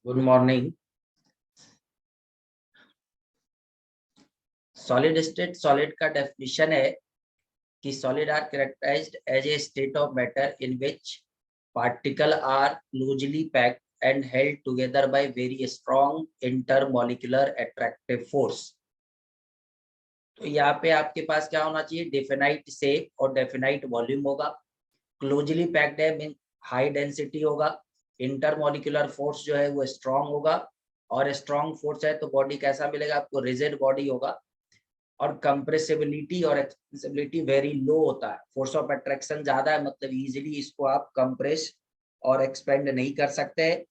Good morning. Solid state solid का definition है कि solid are characterized as a state of matter in which particle are loosely packed and held together by very strong intermolecular attractive force. तो यहाँ पे आपके पास क्या होना चाहिए, डेफिनाइट शेप और डेफिनाइट वॉल्यूम होगा। क्लोजली पैक्ड है मीन हाई डेंसिटी होगा। इंटरमॉलिक्यूलर फोर्स जो है वो स्ट्रॉन्ग होगा, और स्ट्रॉन्ग फोर्स है तो बॉडी कैसा मिलेगा आपको, रिजिड बॉडी होगा। और कंप्रेसिबिलिटी और एक्सपेंसिबिलिटी वेरी लो होता है। फोर्स ऑफ अट्रैक्शन ज्यादा है, मतलब इजीली इसको आप कंप्रेस और एक्सपेंड नहीं कर सकते।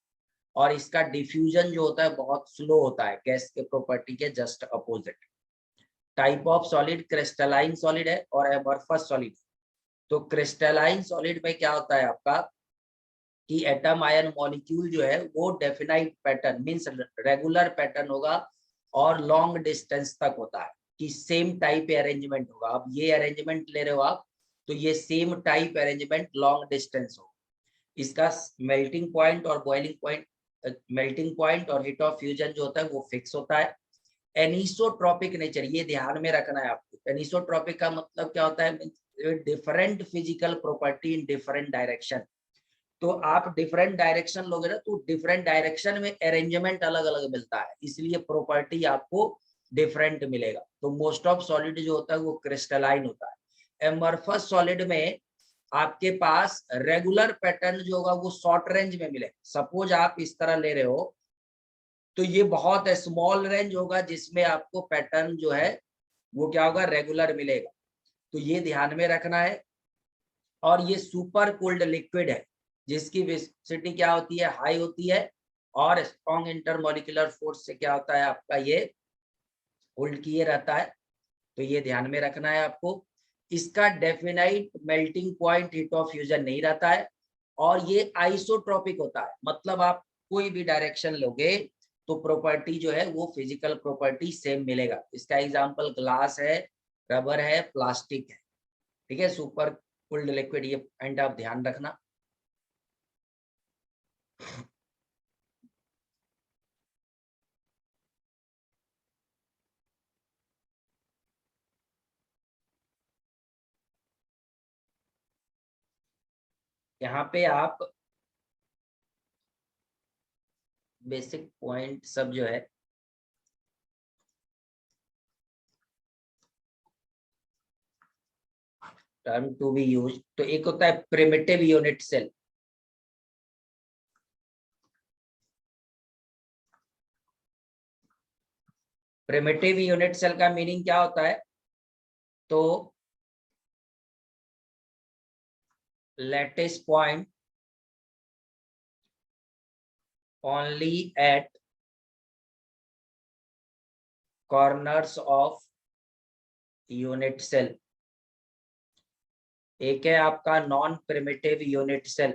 और इसका डिफ्यूजन जो होता है बहुत स्लो होता है, गैस के प्रॉपर्टी के just opposite. Type of solid crystalline solid है और एमॉर्फस सॉलिड। तो क्रिस्टलाइन सॉलिड में क्या होता है आपका कि एटम आयन मॉलिक्यूल जो है वो definite pattern means regular pattern होगा और लॉन्ग डिस्टेंस तक होता है कि सेम टाइप अरेंजमेंट होगा। अब ये अरेंजमेंट ले रहे हो आप, तो ये same type arrangement long distance हो। इसका मेल्टिंग पॉइंट और बॉइलिंग पॉइंट, मेल्टिंग पॉइंट और हीट ऑफ फ्यूजन जो होता है वो फिक्स होता है। एनिसोट्रॉपिक नेचर, ये ध्यान में रखना है आपको। एनिसोट्रॉपिक का मतलब क्या होता है, different physical property in different direction. तो आप डिफरेंट डायरेक्शन लोगे ना, तो डिफरेंट डायरेक्शन में अरेंजमेंट अलग अलग मिलता है, इसलिए प्रॉपर्टी आपको डिफरेंट मिलेगा। तो मोस्ट ऑफ सॉलिड जो होता है वो क्रिस्टलाइन होता है। एमॉर्फस सॉलिड में आपके पास रेगुलर पैटर्न जो होगा वो शॉर्ट रेंज में मिलेगा। सपोज आप इस तरह ले रहे हो तो ये बहुत स्मॉल रेंज होगा जिसमें आपको पैटर्न जो है वो क्या होगा, रेगुलर मिलेगा। तो ये ध्यान में रखना है। और ये सुपर कोल्ड लिक्विड है जिसकी विस्कोसिटी क्या होती है, हाई होती है, और स्ट्रॉन्ग इंटरमॉलिक्यूलर फोर्स से क्या होता है आपका, ये होल्ड किए रहता है। तो ये ध्यान में रखना है आपको। इसका definite melting point heat of fusion नहीं रहता है, और ये आइसोट्रॉपिक होता है, मतलब आप कोई भी डायरेक्शन लोगे तो प्रॉपर्टी जो है वो फिजिकल प्रॉपर्टी सेम मिलेगा। इसका एग्जांपल ग्लास है, रबर है, प्लास्टिक है। ठीक है, सुपर कोल्ड लिक्विड, ये पॉइंट आप ध्यान रखना। यहाँ पे आप बेसिक पॉइंट सब जो है टर्म टू बी यूज, तो एक होता है primitive unit cell. Primitive unit cell का मीनिंग क्या होता है, तो lattice point only at corners of unit cell. एक है आपका non primitive unit cell.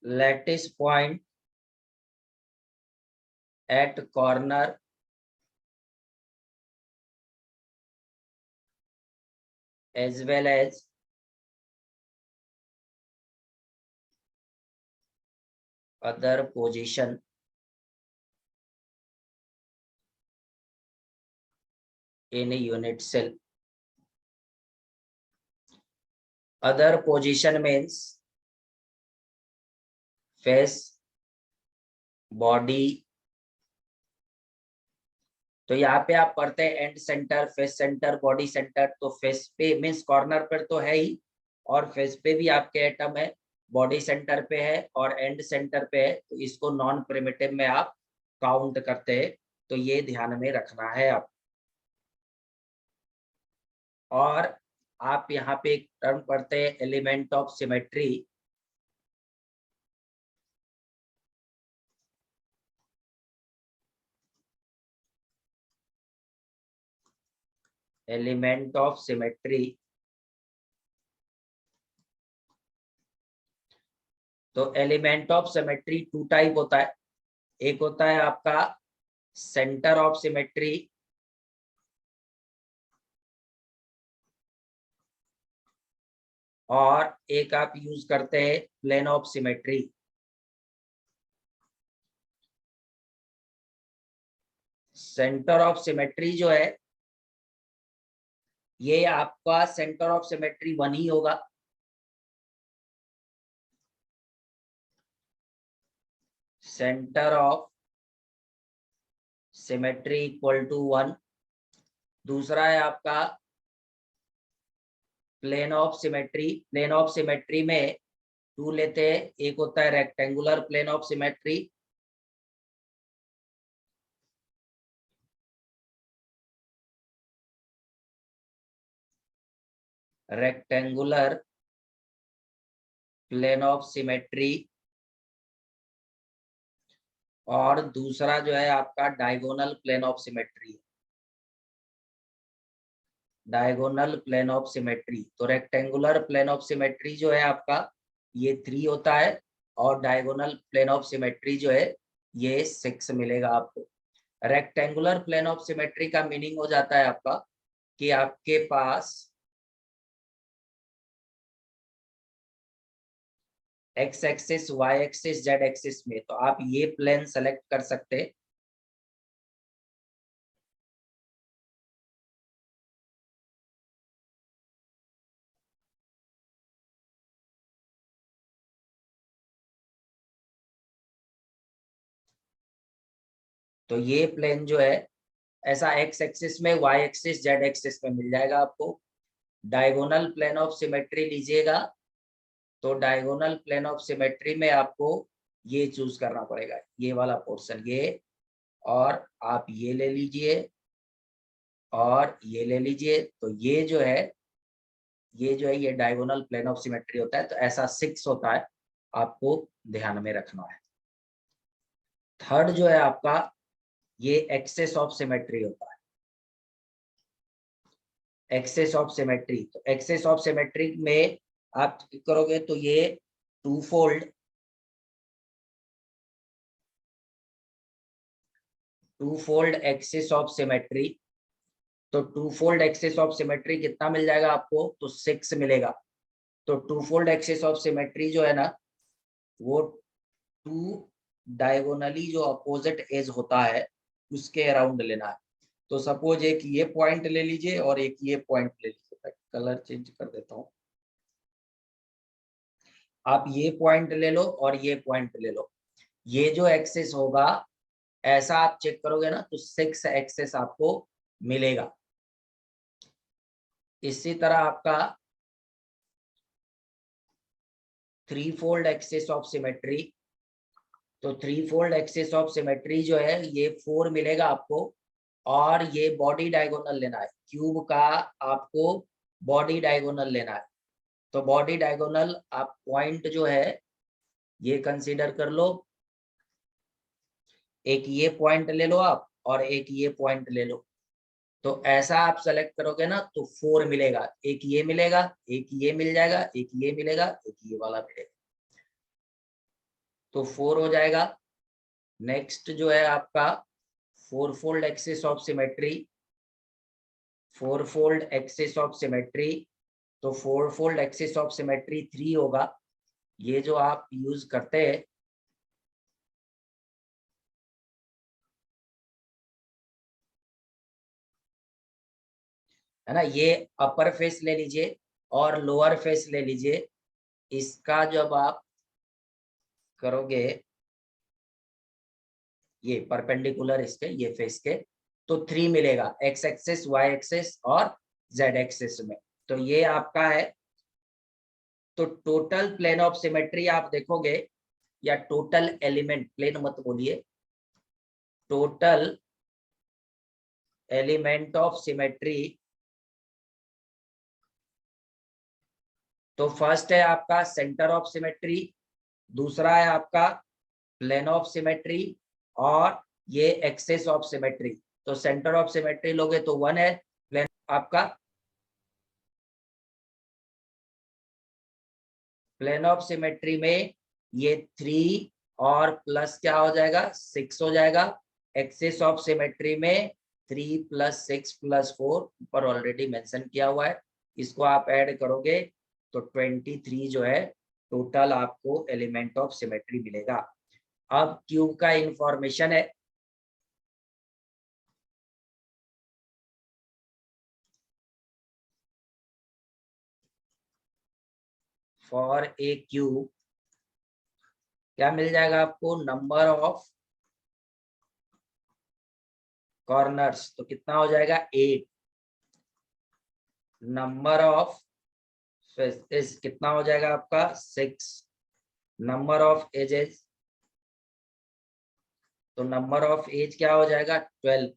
Lattice point at corner as well as other position in a unit cell. Other position means face, body। तो यहाँ पे आप पढ़ते हैं and centre, face centre, body centre. तो फेस पे मीन्स कॉर्नर पर तो है ही, और फेस पे भी आपके एटम है, बॉडी सेंटर पे है और एंड सेंटर पे है। तो इसको नॉन प्रिमिटिव में आप काउंट करते हैं। तो ये ध्यान में रखना है आप। और आप यहाँ पे एक टर्म पढ़ते हैं element of symmetry. Element of symmetry, तो element of symmetry two type होता है। एक होता है आपका सेंटर ऑफ सिमेट्री, और एक आप यूज करते हैं plane of symmetry. Centre of symmetry जो है ये आपका सेंटर ऑफ सिमेट्री 1 ही होगा। Centre of symmetry equal to 1। दूसरा है आपका plane of symmetry. Plane of symmetry में 2 लेते हैं, एक होता है rectangular plane of symmetry, rectangular plane of symmetry, और दूसरा जो है आपका diagonal plane of symmetry. Diagonal plane of symmetry, तो रेक्टेंगुलर प्लेन ऑफ सिमेट्री जो है आपका ये 3 होता है, और डायगोनल प्लेन ऑफ सिमेट्री जो है ये 6 मिलेगा आपको। रेक्टेंगुलर प्लेन ऑफ सिमेट्री का मीनिंग हो जाता है आपका कि आपके पास X axis, Y axis, Z axis में, तो आप ये प्लेन सेलेक्ट कर सकते हैं। तो ये प्लेन जो है ऐसा एक्स एक्सिस में, वाई एक्सिस, जेड एक्सिस में मिल जाएगा आपको। डायगोनल प्लेन ऑफ सिमेट्री लीजिएगा तो डायगोनल प्लेन ऑफ सिमेट्री में आपको ये चूज करना पड़ेगा, ये वाला पोर्शन, ये, और आप ये ले लीजिए और ये ले लीजिए। तो ये जो है ये डायगोनल प्लेन ऑफ सिमेट्री होता है। तो ऐसा 6 होता है, आपको ध्यान में रखना है। थर्ड जो है आपका ये एक्सेस ऑफ सिमेट्री होता है। एक्सेस ऑफ सिमेट्री, तो एक्सेस ऑफ सिमेट्री में आप करोगे तो ये two fold axis of symmetry. तो two fold axis of symmetry कितना मिल जाएगा आपको, तो 6 मिलेगा। तो two fold axis of symmetry जो है ना वो 2 डायगोनली जो अपोजिट एज होता है उसके अराउंड लेना है। तो सपोज एक ये पॉइंट ले लीजिए और एक ये पॉइंट ले लीजिए। कलर चेंज कर देता हूँ। आप ये पॉइंट ले लो और ये पॉइंट ले लो। ये जो एक्सेस होगा ऐसा आप चेक करोगे ना तो 6 एक्सेस आपको मिलेगा। इसी तरह आपका 3 फोल्ड एक्सेस ऑफ सिमेट्री, तो 3 फोल्ड एक्सेस ऑफ सिमेट्री जो है ये 4 मिलेगा आपको, और ये बॉडी डायगोनल लेना है। क्यूब का आपको बॉडी डायगोनल लेना है। तो बॉडी डायगोनल आप पॉइंट जो है ये कंसीडर कर लो, एक ये पॉइंट ले लो आप और एक ये पॉइंट ले लो। तो ऐसा आप सेलेक्ट करोगे ना तो 4 मिलेगा। एक ये मिलेगा, एक ये मिल जाएगा, एक ये मिलेगा, एक ये वाला मिलेगा, तो 4 हो जाएगा। नेक्स्ट जो है आपका 4 fold axis of symmetry. 4 fold axis of symmetry, तो 4 फोल्ड एक्सिस ऑफ सिमेट्री 3 होगा। ये जो आप यूज करते हैं है ना, ये अपर फेस ले लीजिए और लोअर फेस ले लीजिए। इसका जब आप करोगे ये परपेंडिकुलर इसके ये फेस के, तो 3 मिलेगा एक्स एक्सिस, वाई एक्सिस और जेड एक्सिस में। तो ये आपका है। तो टोटल प्लेन ऑफ सिमेट्री आप देखोगे, या टोटल एलिमेंट, प्लेन मत बोलिए, टोटल एलिमेंट ऑफ सिमेट्री। तो फर्स्ट है आपका सेंटर ऑफ सिमेट्री, दूसरा है आपका प्लेन ऑफ सिमेट्री, और ये एक्सेस ऑफ सिमेट्री। तो सेंटर ऑफ सिमेट्री लोगे तो 1 है, प्लेन आपका प्लेन ऑफ सिमेट्री में ये 3 और प्लस क्या हो जाएगा 6 हो जाएगा। एक्सेस ऑफ सिमेट्री में 3 + 6 + 4 ऊपर ऑलरेडी मेंशन किया हुआ है, इसको आप ऐड करोगे तो 23 जो है टोटल आपको एलिमेंट ऑफ सिमेट्री मिलेगा। अब क्यूब का इंफॉर्मेशन है, फॉर ए क्यूब क्या मिल जाएगा आपको, नंबर ऑफ कॉर्नर्स, तो कितना हो जाएगा 8, नंबर ऑफ फेसेस कितना हो जाएगा आपका 6, नंबर ऑफ एजेस, तो नंबर ऑफ एज क्या हो जाएगा 12,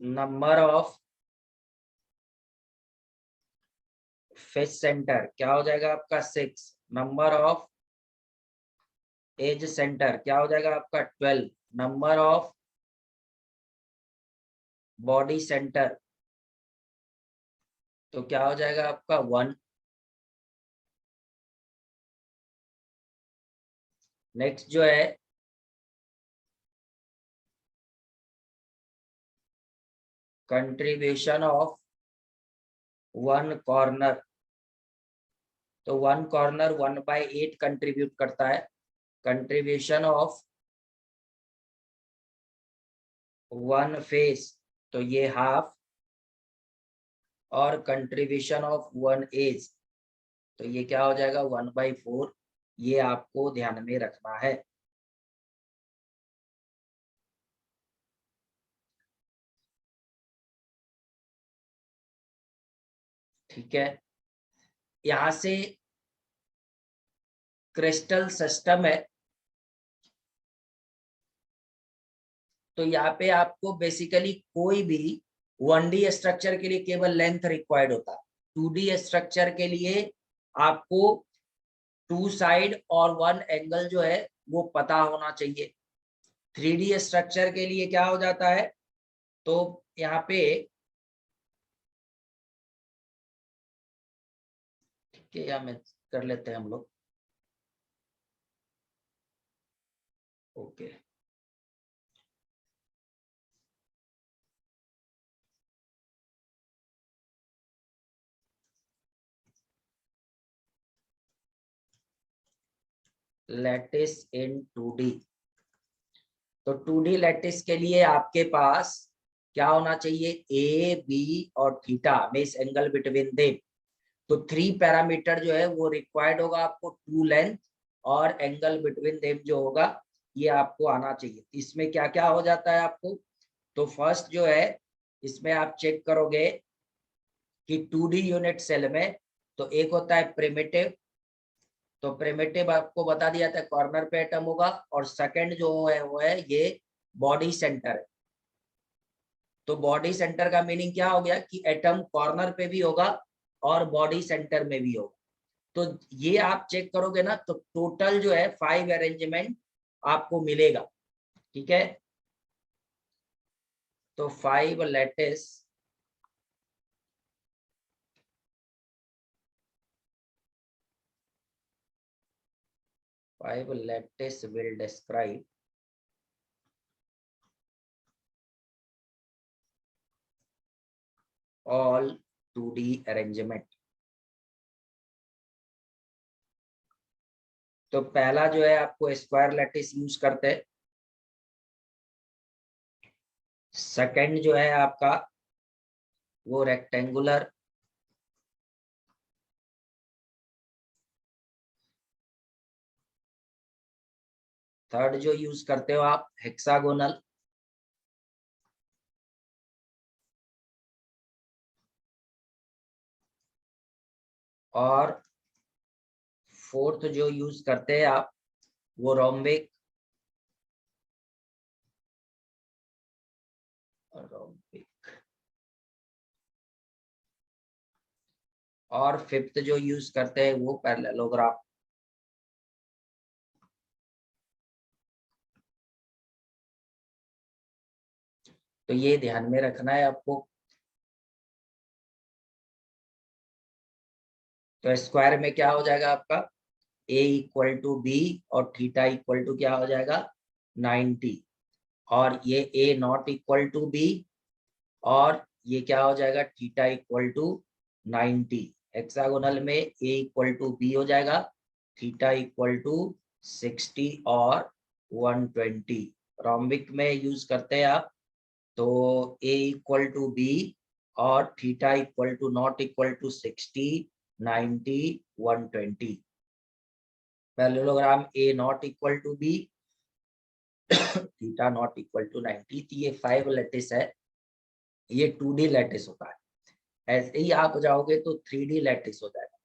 नंबर ऑफ फेस सेंटर क्या हो जाएगा आपका 6, नंबर ऑफ एज सेंटर क्या हो जाएगा आपका 12, नंबर ऑफ बॉडी सेंटर तो क्या हो जाएगा आपका 1। नेक्स्ट जो है कंट्रीब्यूशन ऑफ वन कॉर्नर, तो वन कॉर्नर 1/8 कंट्रीब्यूट करता है, कंट्रीब्यूशन ऑफ वन फेस तो ये हाफ, और कंट्रीब्यूशन ऑफ वन एज तो ये क्या हो जाएगा 1/4, ये आपको ध्यान में रखना है। ठीक है, यहां से क्रिस्टल सिस्टम है, तो यहाँ पे आपको बेसिकली कोई भी 1D स्ट्रक्चर के लिए केवल लेंथ रिक्वायर्ड होता है, 2D स्ट्रक्चर के लिए आपको 2 साइड और 1 एंगल जो है वो पता होना चाहिए। 3D स्ट्रक्चर के लिए क्या हो जाता है, तो यहाँ पे ठीक है, या में कर लेते हैं हम लोग, ओके। लैटिस इन 2D, तो 2D लैटिस के लिए आपके पास क्या होना चाहिए, ए बी और theta base angle between them, तो 3 पैरामीटर जो है वो रिक्वायर्ड होगा आपको, 2 लेंथ और एंगल बिटवीन देम जो होगा ये आपको आना चाहिए। इसमें क्या क्या हो जाता है आपको, तो फर्स्ट जो है इसमें आप चेक करोगे कि 2D यूनिट सेल में तो एक होता है प्रिमिटिव, तो प्रिमिटिव आपको बता दिया था कॉर्नर पे एटम होगा, और सेकंड जो है वो है ये बॉडी सेंटर। तो बॉडी सेंटर का मीनिंग क्या हो गया कि एटम कॉर्नर पे भी होगा और बॉडी सेंटर में भी होगा। तो ये आप चेक करोगे ना तो टोटल जो है 5 अरेंजमेंट आपको मिलेगा। ठीक है, तो 5 lattice will describe all 2D arrangement। तो पहला जो है आपको स्क्वायर लैटिस यूज करते हैं, सेकंड जो है आपका वो रेक्टेंगुलर, थर्ड जो यूज करते हो आप हेक्सागोनल, और फोर्थ जो यूज करते हैं आप वो रोम्बिक, और फिफ्थ जो यूज करते हैं वो पैरेललोग्राम। तो ये ध्यान में रखना है आपको। तो स्क्वायर में क्या हो जाएगा आपका a इक्वल टू बी और थीटा इक्वल टू क्या हो जाएगा 90, और ये a not equal to b और ये क्या हो जाएगा, थीटा इक्वल टू 90। हेक्सागोनल में a इक्वल टू बी हो जाएगा, थीटा इक्वल टू 60 और 120। रोम्बिक में यूज करते हैं आप, तो a इक्वल टू बी और theta equal to not equal to 60, 90, 120। Parallelogram a not equal to b, theta not equal to 90। तो ये 5 लैटिस है, ये 2D लैटिस होता है। ऐसे ही आप जाओगे तो 3D लैटिस हो जाएगा।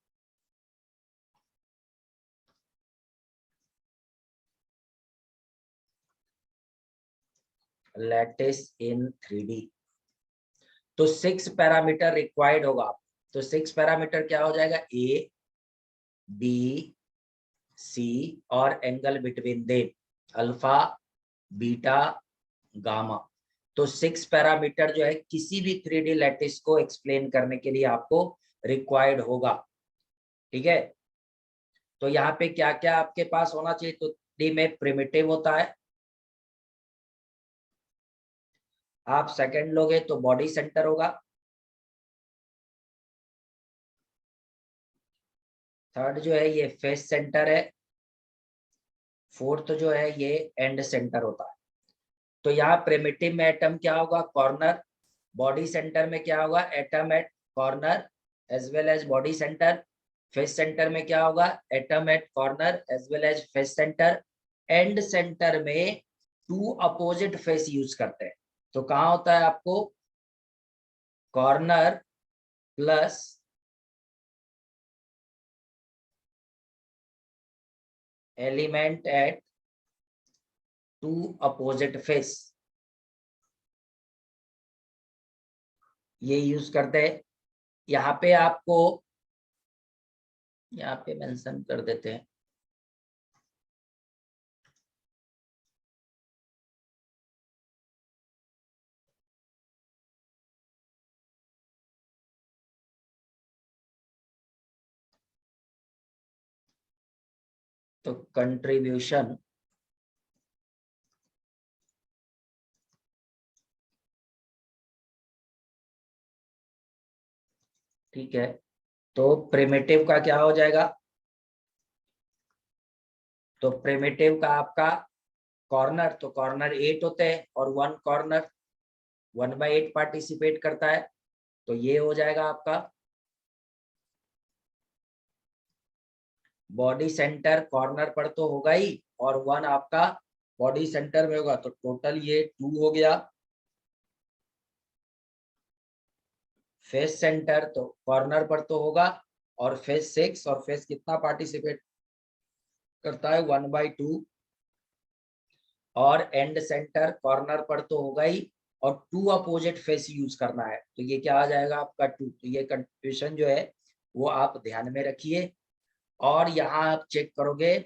लैटिस इन 3D। तो 6 पैरामीटर रिक्वायर्ड होगा। तो 6 पैरामीटर क्या हो जाएगा, ए बी सी और angle between them, alpha beta gamma. तो 6 पैरामीटर जो है किसी भी 3D लैटिस को एक्सप्लेन करने के लिए आपको रिक्वायर्ड होगा। ठीक है, तो यहाँ पे क्या क्या आपके पास होना चाहिए, तो 3D में प्रिमिटिव होता है। आप सेकंड लोगे तो बॉडी सेंटर होगा, थर्ड जो है ये फेस सेंटर है, फोर्थ जो है ये एंड सेंटर होता है। तो यहाँ प्रिमिटिव में एटम क्या होगा, कॉर्नर। बॉडी सेंटर में क्या होगा, atom at corner as well as body centre. Face centre में क्या होगा, atom at corner as well as face centre. And centre में टू अपोजिट फेस यूज करते हैं। तो कहाँ होता है आपको, corner plus element at two opposite face, ये यूज करते हैं। यहाँ पे आपको, यहाँ पे मेंशन कर देते हैं, तो कंट्रीब्यूशन ठीक है। तो प्रिमिटिव का क्या हो जाएगा, तो प्रिमिटिव का आपका कॉर्नर, तो कॉर्नर 8 होते हैं और 1 कॉर्नर 1/8 पार्टिसिपेट करता है। तो ये हो जाएगा आपका बॉडी सेंटर, कॉर्नर पर तो होगा ही और 1 आपका बॉडी सेंटर में होगा, तो टोटल ये 2 हो गया। फेस सेंटर तो कॉर्नर पर तो होगा और फेस 6, और फेस कितना पार्टिसिपेट करता है, 1/2। और एंड सेंटर कॉर्नर पर तो होगा ही और 2 अपोजिट फेस यूज करना है, तो ये क्या आ जाएगा आपका 2। तो ये कंफ्यूजन जो है वो आप ध्यान में रखिए। और यहाँ आप चेक करोगे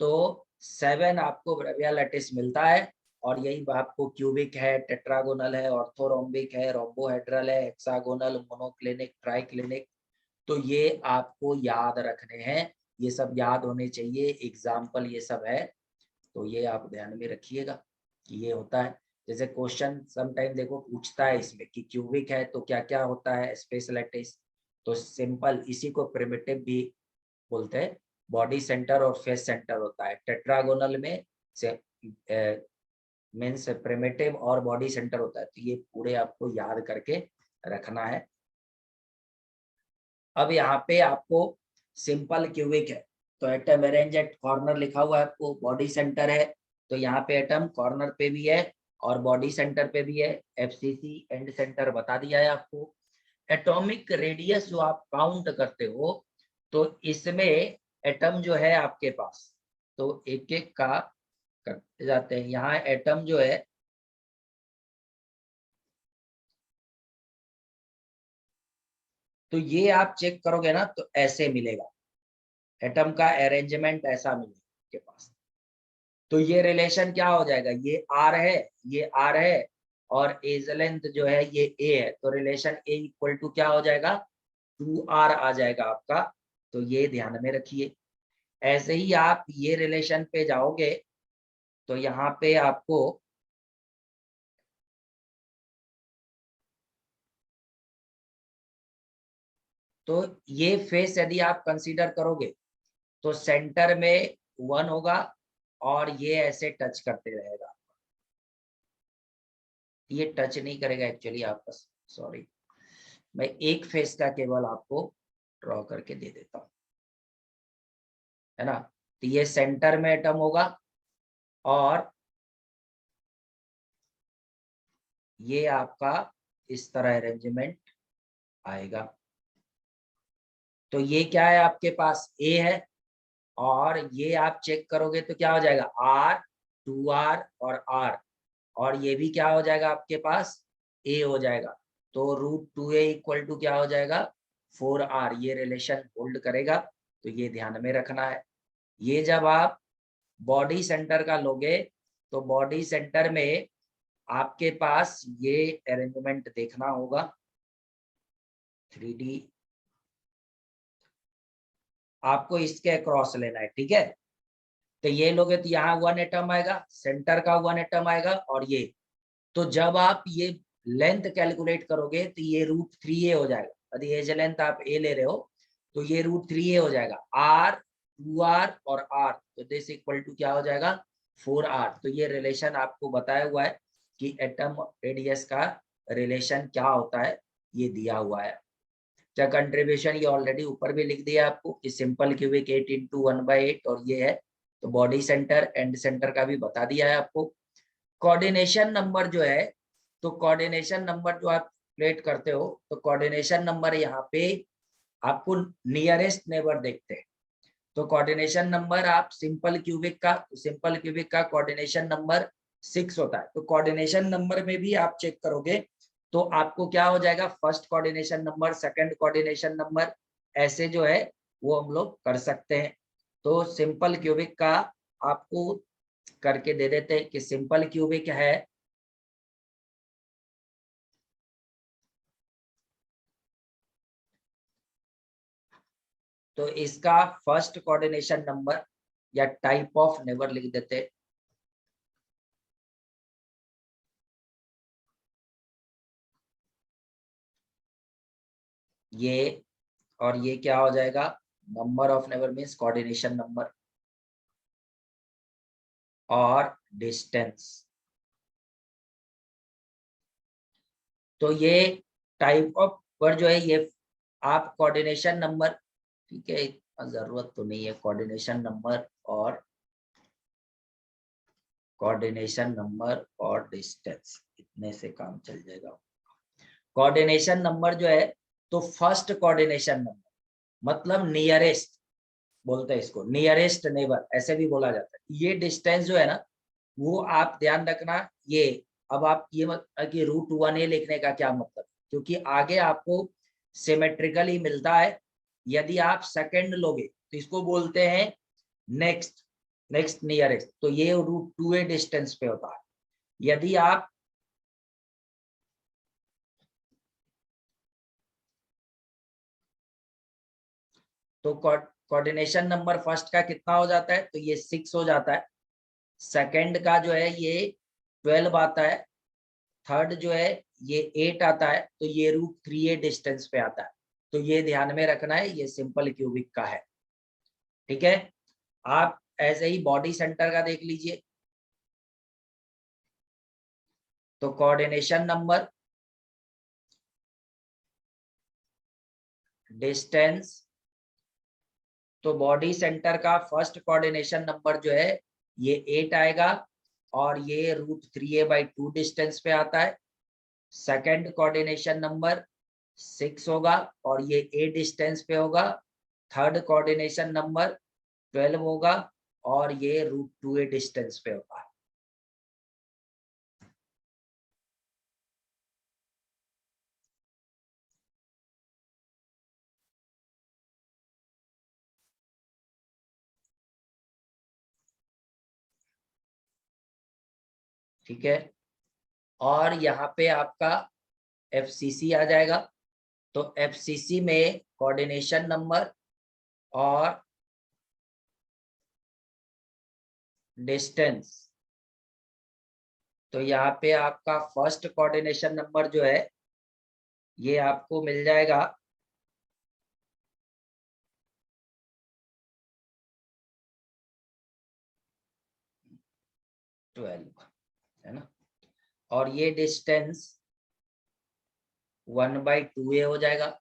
तो 7 आपको ब्रेविया लैटिस मिलता है, और यही आपको क्यूबिक है, टेट्रागोनल है, ऑर्थोरोम्बिक है, रोम्बोहेड्रल है, हेक्सागोनल, मोनोक्लिनिक, ट्राइक्लिनिक। तो ये आपको याद रखने हैं, ये सब याद होने चाहिए, एग्जाम्पल ये सब है। तो ये आप ध्यान में रखिएगा कि ये होता है। जैसे क्वेश्चन समटाइम देखो पूछता है इसमें कि क्यूबिक है तो क्या क्या होता है, स्पेस लैटिस। तो सिंपल इसी को प्रिमिटिव भी बोलते हैं। बॉडी सेंटर और फेस सेंटर होता है। टेट्रागोनल में से मीन्स प्रिमिटिव और बॉडी सेंटर होता है। तो ये पूरे आपको याद करके रखना है। अब यहाँ पे आपको सिंपल क्यूबिक है, तो एटम अरेंज एट कॉर्नर लिखा हुआ है, आपको बॉडी सेंटर है, तो यहाँ पे एटम कॉर्नर पे भी है और बॉडी सेंटर पे भी है। एफसीसी एंड सेंटर बता दिया है आपको। एटॉमिक रेडियस जो आप काउंट करते हो, तो इसमें एटम जो है आपके पास, तो एक एक का करते जाते हैं। यहाँ एटम जो है, तो ये आप चेक करोगे ना तो ऐसे मिलेगा, एटम का अरेंजमेंट ऐसा मिलेगा आपके पास। तो ये रिलेशन क्या हो जाएगा, ये आर है, ये आर है, और एज लेंथ जो है ये ए है, तो रिलेशन ए इक्वल टू क्या हो जाएगा, 2r आ जाएगा आपका। तो ये ध्यान में रखिए। ऐसे ही आप ये रिलेशन पे जाओगे तो यहाँ पे आपको तो ये फेस यदि आप कंसीडर करोगे तो सेंटर में 1 होगा और ये ऐसे टच करते रहेगा, ये टच नहीं करेगा एक्चुअली आपस, सॉरी, मैं एक फेस का केवल आपको ड्रॉ करके दे देता हूं, है ना। तो ये सेंटर में एटम होगा और ये आपका इस तरह अरेंजमेंट आएगा। तो ये क्या है, आपके पास ए है और ये आप चेक करोगे तो क्या हो जाएगा, आर, 2r और r, और ये भी क्या हो जाएगा आपके पास, a हो जाएगा। तो √2a इक्वल टू क्या हो जाएगा, 4r, ये रिलेशन होल्ड करेगा। तो ये ध्यान में रखना है। ये जब आप बॉडी सेंटर का लोगे तो बॉडी सेंटर में आपके पास ये अरेंजमेंट देखना होगा, 3D आपको इसके अक्रॉस लेना है, ठीक है। तो ये लोगे तो यहाँ 1 एटम आएगा, सेंटर का 1 एटम आएगा और ये, तो जब आप ये लेंथ कैलकुलेट करोगे तो ये √3a हो जाएगा। यदि एज लेंथ आप a ले रहे हो तो ये √3a हो जाएगा, r, 2r और r, तो दिस इक्वल टू क्या हो जाएगा, 4r। तो ये रिलेशन आपको बताया हुआ है कि एटम रेडियस का रिलेशन क्या होता है, ये दिया हुआ है। क्या कंट्रीब्यूशन ये ऑलरेडी ऊपर भी लिख दिया आपको कि सिंपल क्यूबिक 8 × 1/8 और ये है। तो बॉडी सेंटर एंड सेंटर का भी बता दिया है आपको। कोऑर्डिनेशन नंबर जो है, तो कोऑर्डिनेशन नंबर जो आप प्लेट करते हो तो कोऑर्डिनेशन नंबर यहाँ पे आपको नियरेस्ट नेबर देखते हैं। तो कोऑर्डिनेशन नंबर आप सिंपल क्यूबिक का कोऑर्डिनेशन नंबर 6 होता है। तो कोऑर्डिनेशन नंबर में भी आप चेक करोगे तो आपको क्या हो जाएगा, first coordination number, second coordination number, ऐसे जो है वो हम लोग कर सकते हैं। तो सिंपल क्यूबिक का आपको करके दे देते हैं कि सिंपल क्यूबिक है तो इसका फर्स्ट कोऑर्डिनेशन नंबर या टाइप ऑफ नेबर लिख देते हैं। ये और ये क्या हो जाएगा, number of neighbour means coordination number और डिस्टेंस। तो ये टाइप ऑफ पर जो है ये आप कोऑर्डिनेशन नंबर, ठीक है, जरूरत तो नहीं है कोऑर्डिनेशन नंबर और डिस्टेंस, इतने से काम चल जाएगा। कोऑर्डिनेशन नंबर जो है तो फर्स्ट कोऑर्डिनेशन नंबर मतलब नियरेस्ट बोलते हैं इसको, नियरेस्ट नेबर ऐसे भी बोला जाता है। ये डिस्टेंस जो है ना वो आप ध्यान रखना। ये अब आप ये मत कि √1a लिखने का क्या मतलब, क्योंकि आगे आपको सिमेट्रिकली मिलता है। यदि आप सेकंड लोगे तो इसको बोलते हैं नेक्स्ट नियरेस्ट, तो ये √2a डिस्टेंस पे होता है। यदि आप तो कोऑर्डिनेशन नंबर फर्स्ट का कितना हो जाता है, तो ये 6 हो जाता है। सेकंड का जो है ये 12 आता है। थर्ड जो है ये 8 आता है। तो ये √3a डिस्टेंस पे आता है। तो ये ध्यान में रखना है, ये सिंपल क्यूबिक का है, ठीक है। आप ऐसे ही बॉडी सेंटर का देख लीजिए। तो कोऑर्डिनेशन नंबर, डिस्टेंस, तो बॉडी सेंटर का फर्स्ट कोऑर्डिनेशन नंबर जो है ये 8 आएगा और ये √3a/2 डिस्टेंस पे आता है। सेकंड कोऑर्डिनेशन नंबर 6 होगा और ये a डिस्टेंस पे होगा। थर्ड कोऑर्डिनेशन नंबर 12 होगा और ये √2a डिस्टेंस पे होगा। ठीक है, और यहाँ पे आपका FCC आ जाएगा। तो FCC में कोऑर्डिनेशन नंबर और डिस्टेंस, तो यहाँ पे आपका फर्स्ट कोऑर्डिनेशन नंबर जो है ये आपको मिल जाएगा 12 है ना, और ये डिस्टेंस 1/2a हो जाएगा।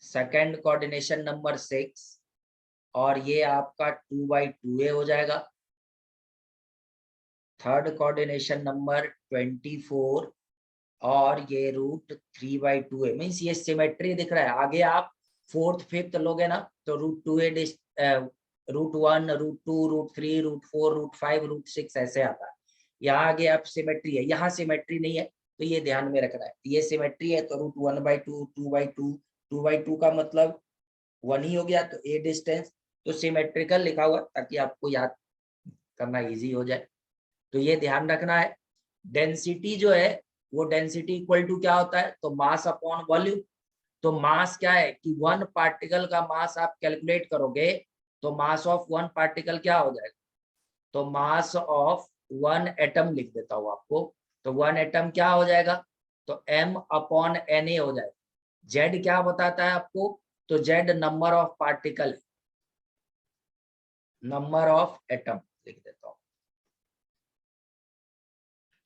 सेकंड कोऑर्डिनेशन नंबर 6 और ये आपका 2/2a हो जाएगा। थर्ड कोऑर्डिनेशन नंबर 24 और ये √3/2a, मीन्स ये सिमेट्री दिख रहा है। आगे आप फोर्थ फिफ्थ लोगे ना तो √2a, √1, √2, √3, √4, √5, √6 ऐसे आता है। यहाँ आगे आप सिमेट्री है, यहाँ सिमेट्री नहीं है तो ये ध्यान में रखना है। ये सिमेट्री है तो √1/2, 2/2, 2/2 का मतलब 1 ही हो गया, तो ए डिस्टेंस तो सिमेट्रिकल लिखा हुआ ताकि आपको याद करना इजी हो जाए। तो ये ध्यान रखना है। डेंसिटी जो है वो डेंसिटी इक्वल टू क्या होता है, तो मास अपॉन वॉल्यूम। तो मास क्या है कि वन पार्टिकल का मास आप कैलकुलेट करोगे तो मास ऑफ वन पार्टिकल क्या हो जाएगा, तो मास ऑफ वन एटम लिख देता हूं आपको। तो वन एटम क्या हो जाएगा, तो m/na हो जाएगा। जेड क्या बताता है आपको, तो Z number of particle, number of atom लिख देता हूं।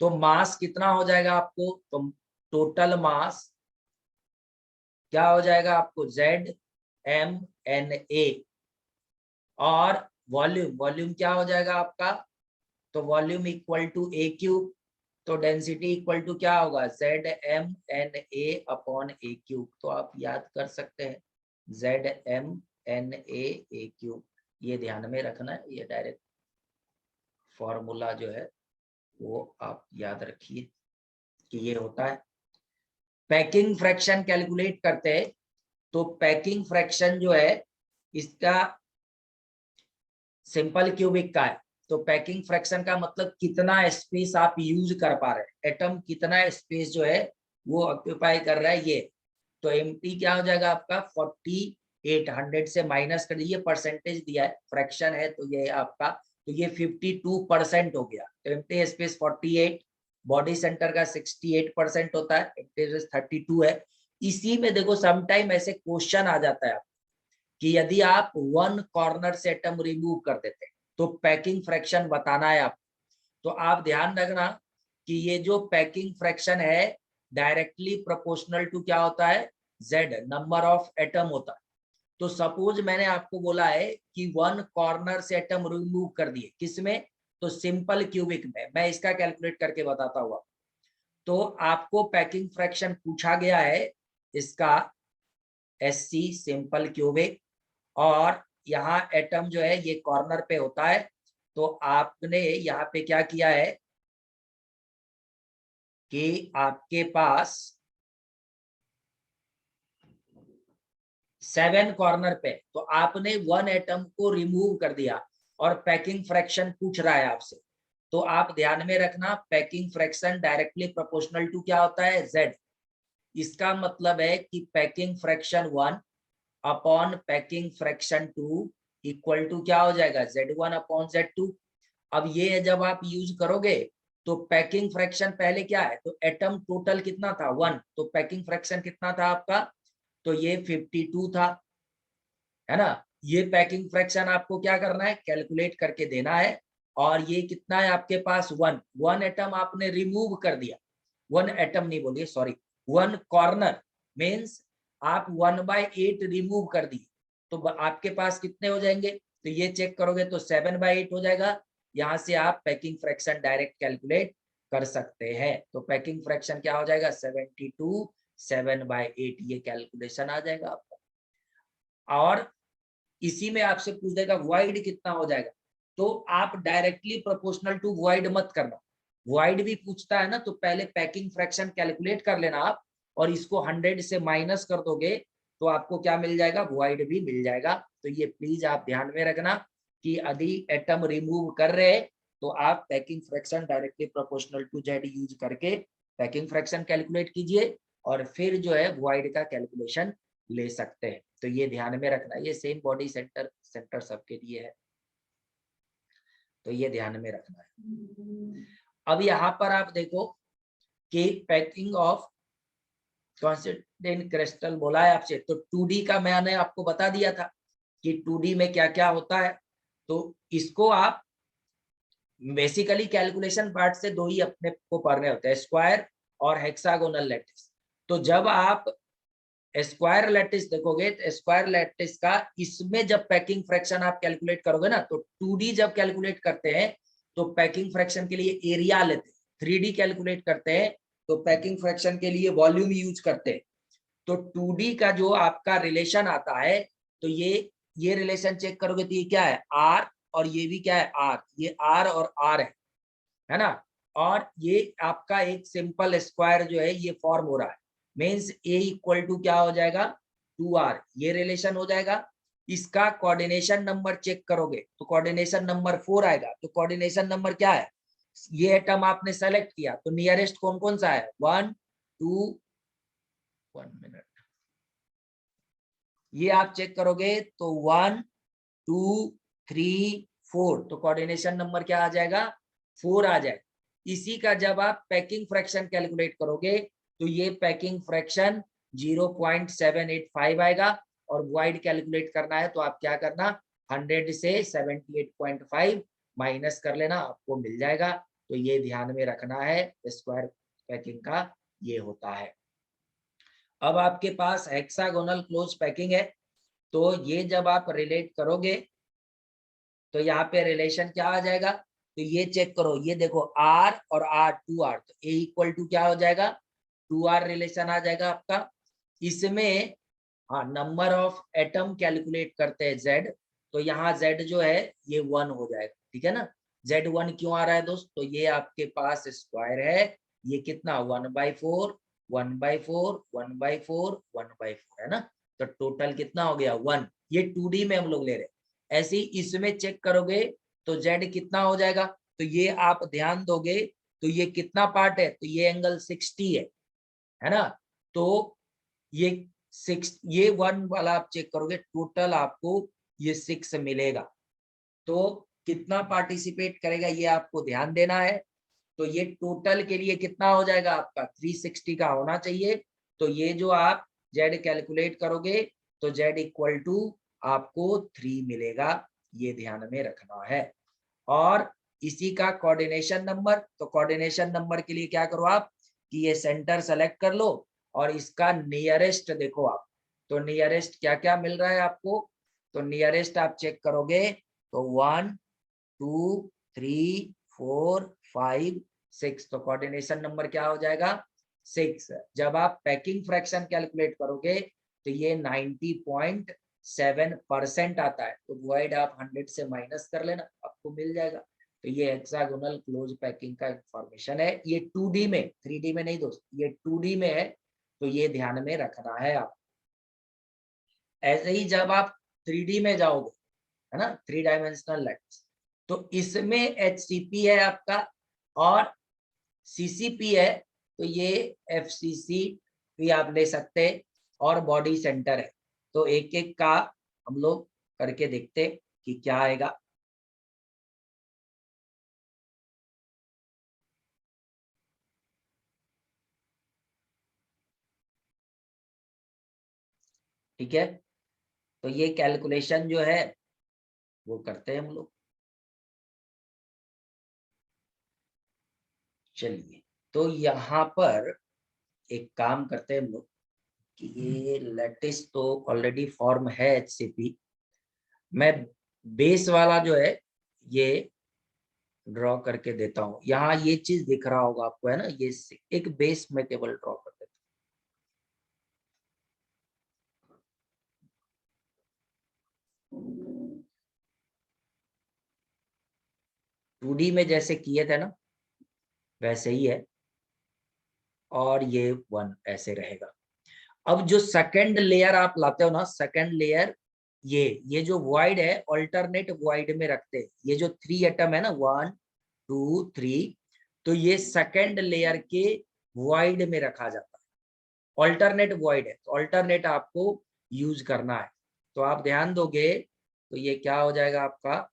तो मास कितना हो जाएगा आपको, तो टोटल मास क्या हो जाएगा आपको, ZmNa, और वॉल्यूम, वॉल्यूम क्या हो जाएगा आपका, तो वॉल्यूम इक्वल टू a³। तो डेंसिटी इक्वल टू क्या होगा, ZmNa/a³। तो आप याद कर सकते हैं ZmNa/a³। ये ध्यान में रखना है, ये डायरेक्ट फॉर्मूला जो है वो आप याद रखिए कि ये होता है। पैकिंग फ्रैक्शन कैलकुलेट करते हैं तो पैकिंग फ्रैक्शन जो है इसका सिंपल क्यूबिक का है। तो पैकिंग फ्रैक्शन का मतलब कितना स्पेस आप यूज कर पा रहे हैं, एटम कितना स्पेस जो है वो ऑक्यूपाई कर रहा है ये। तो एमटी क्या हो जाएगा आपका 4800 से माइनस कर दीजिए, परसेंटेज दिया है, फ्रैक्शन है तो ये आपका, तो ये 52% हो गया। तो एम्प्टी स्पेस 48, बॉडी सेंटर का 68% होता है, एम्प्टी स्पेस 32 है। इसी में देखो समटाइम ऐसे क्वेश्चन आ जाता है कि यदि आप वन कॉर्नर से एटम रिमूव कर देते हैं तो पैकिंग फ्रैक्शन बताना है आपको। तो आप ध्यान रखना कि ये जो पैकिंग फ्रैक्शन है डायरेक्टली प्रोपोर्शनल टू क्या होता है, जेड नंबर ऑफ एटम होता है। तो सपोज मैंने आपको बोला है कि वन कॉर्नर से एटम रिमूव कर दिए, किसमें, तो सिंपल क्यूबिक में। मैं इसका कैलकुलेट करके बताता हुआ। तो आपको पैकिंग फ्रैक्शन पूछा गया है इसका SC सिंपल क्यूबिक, और यहाँ एटम जो है ये कॉर्नर पे होता है। तो आपने यहाँ पे क्या किया है कि आपके पास 7 कॉर्नर पे, तो आपने वन एटम को रिमूव कर दिया और पैकिंग फ्रैक्शन पूछ रहा है आपसे। तो आप ध्यान में रखना packing fraction directly proportional to क्या होता है, Z। इसका मतलब है कि packing fraction 1 upon packing fraction 2 equal to क्या हो जाएगा, Z1/Z2। अब ये जब आप यूज करोगे तो पैकिंग फ्रैक्शन पहले क्या है, तो एटम टोटल कितना था 1, तो पैकिंग फ्रैक्शन कितना था आपका, तो ये 52 था, है ना। ये पैकिंग फ्रैक्शन आपको क्या करना है, कैलकुलेट करके देना है। और ये कितना है आपके पास, 1, 1 एटम आपने रिमूव कर दिया, 1 एटम नहीं बोलिए सॉरी, 1 कॉर्नर मीन्स आप 1/8 रिमूव कर दिए। तो आपके पास कितने हो जाएंगे, तो ये चेक करोगे तो 7/8 हो जाएगा। यहाँ से आप पैकिंग फ्रैक्शन डायरेक्ट कैलकुलेट कर सकते हैं। तो पैकिंग फ्रैक्शन क्या हो जाएगा, 72 7/8, ये कैलकुलेशन आ जाएगा आपका। और इसी में आपसे पूछ देगा वॉइड कितना हो जाएगा, तो आप डायरेक्टली प्रोपोर्शनल टू वॉइड मत करना। वॉइड भी पूछता है ना तो पहले पैकिंग फ्रैक्शन कैलकुलेट कर लेना आप, और इसको 100 से माइनस कर दोगे तो आपको क्या मिल जाएगा, वॉइड भी मिल जाएगा। तो ये प्लीज आप ध्यान में रखना कि यदि एटम रिमूव कर रहे तो आप packing fraction directly proportional to Z use करके पैकिंग फ्रैक्शन कैलकुलेट कीजिए, और फिर जो है वॉइड का कैलकुलेशन ले सकते हैं। तो ये ध्यान में रखना, ये सेम बॉडी सेंटर सबके लिए है, तो ये ध्यान में रखना है। अब यहाँ पर आप देखो कि पैकिंग ऑफ कॉन्स्टेंट क्रिस्टल बोला है आपसे, तो 2D का मैंने आपको बता दिया था कि 2D में क्या क्या होता है। तो इसको आप बेसिकली कैलकुलेशन पार्ट से दो ही अपने को पढ़ने होते हैं, स्क्वायर और हेक्सागोनल लैटिस। तो जब आप स्क्वायर लैटिस देखोगे तो स्क्वायर लैटिस का इसमें जब पैकिंग फ्रैक्शन आप कैलकुलेट करोगे ना, तो 2D जब कैलकुलेट करते हैं तो पैकिंग फ्रैक्शन के लिए एरिया लेते हैं, 3D कैलकुलेट करते हैं तो पैकिंग फ्रैक्शन के लिए वॉल्यूम यूज करते हैं। तो 2D का जो आपका रिलेशन आता है, तो ये रिलेशन चेक करोगे तो ये क्या है, R, और ये भी क्या है, R, ये R और R है ना। और ये आपका एक सिंपल स्क्वायर जो है ये फॉर्म हो रहा है, मीन्स A इक्वल टू क्या हो जाएगा, 2R, ये रिलेशन हो जाएगा। इसका कोऑर्डिनेशन नंबर चेक करोगे तो कोऑर्डिनेशन नंबर 4 आएगा। तो कोऑर्डिनेशन नंबर क्या है, ये एटम आपने सेलेक्ट किया तो नियरेस्ट कौन कौन सा है, 1 2, 1 मिनट, ये आप चेक करोगे तो 1 2 3 4, तो कोऑर्डिनेशन नंबर क्या आ जाएगा, 4 आ जाएगा। इसी का जब आप पैकिंग फ्रैक्शन कैलकुलेट करोगे तो ये पैकिंग फ्रैक्शन 0.785 आएगा। और वॉइड कैलकुलेट करना है तो आप क्या करना, 100 से 78.5 माइनस कर लेना, आपको मिल जाएगा। तो ये ध्यान में रखना है, स्क्वायर पैकिंग का ये होता है। अब आपके पास हेक्सागोनल क्लोज पैकिंग है, तो ये जब आप रिलेट करोगे तो यहाँ पे रिलेशन क्या आ जाएगा, तो ये चेक करो, ये देखो R और R 2R, तो A इक्वल टू क्या हो जाएगा, 2R रिलेशन आ जाएगा आपका। इसमें हाँ नंबर ऑफ एटम कैलकुलेट करते हैं Z, तो यहाँ Z जो है ये 1 हो जाएगा, ठीक है ना। Z1 क्यों आ रहा है दोस्त, तो ये आपके पास स्क्वायर है, ये कितना 1/4 1/4 1/4 1/4 है ना। तो टोटल कितना हो गया 1, ये 2D में हम लोग ले रहे हैं। ऐसे ही इसमें चेक करोगे तो Z कितना हो जाएगा, तो ये आप ध्यान दोगे तो ये कितना पार्ट है, तो ये एंगल 60 है ना। तो ये 6, ये 1 वाला आप चेक करोगे टोटल आपको ये 6 मिलेगा। तो कितना पार्टिसिपेट करेगा ये आपको ध्यान देना है। तो ये टोटल के लिए कितना हो जाएगा आपका 360 का होना चाहिए। तो ये जो आप Z कैलकुलेट करोगे तो Z इक्वल टू आपको 3 मिलेगा, ये ध्यान में रखना है। और इसी का कोऑर्डिनेशन नंबर, तो कोऑर्डिनेशन नंबर के लिए क्या करो आप कि ये सेंटर सेलेक्ट कर लो और इसका नियरेस्ट देखो आप, तो नियरेस्ट क्या क्या मिल रहा है आपको, तो नियरेस्ट आप चेक करोगे तो 1 2 3 4 5 6, तो कोऑर्डिनेशन नंबर क्या हो जाएगा 6। जब आप पैकिंग फ्रैक्शन कैलकुलेट करोगे तो ये 90.7% आता है, तो वॉइड आप 100 से माइनस कर लेना, आपको मिल जाएगा। तो ये हेक्सागोनल क्लोज पैकिंग का इंफॉर्मेशन है, ये 2D में, 3D में नहीं दोस्त, ये 2D में है, तो ये ध्यान में रखना है आप। ऐसे ही जब आप 3D में जाओगे, है ना, 3 डायमेंशनल लैटिस, तो इसमें HCP है आपका और CCP है, तो ये FCC भी आप ले सकते हैं और बॉडी सेंटर है। तो एक एक का हम लोग करके देखते कि क्या आएगा। ठीक है, तो ये कैलकुलेशन जो है वो करते हैं हम लोग। चलिए, तो यहाँ पर एक काम करते हैं हम लोग कि ये लैटिस तो ऑलरेडी फॉर्म है HCP, मैं बेस वाला जो है ये ड्रॉ करके देता हूँ। यहाँ ये चीज दिख रहा होगा आपको, है ना, ये एक बेस में केवल ड्रॉ कर देता हूँ। 2D में जैसे किए थे ना वैसे ही है, और ये 1 ऐसे रहेगा। अब जो सेकंड लेयर आप लाते हो ना, सेकंड लेयर ये जो वॉइड है अल्टरनेट वॉइड में रखते हैं, ये जो 3 एटम है ना 1 2 3, तो ये सेकंड लेयर के वॉइड में रखा जाता है, अल्टरनेट वॉइड है, तो अल्टरनेट आपको यूज करना है। तो आप ध्यान दोगे तो ये क्या हो जाएगा आपका,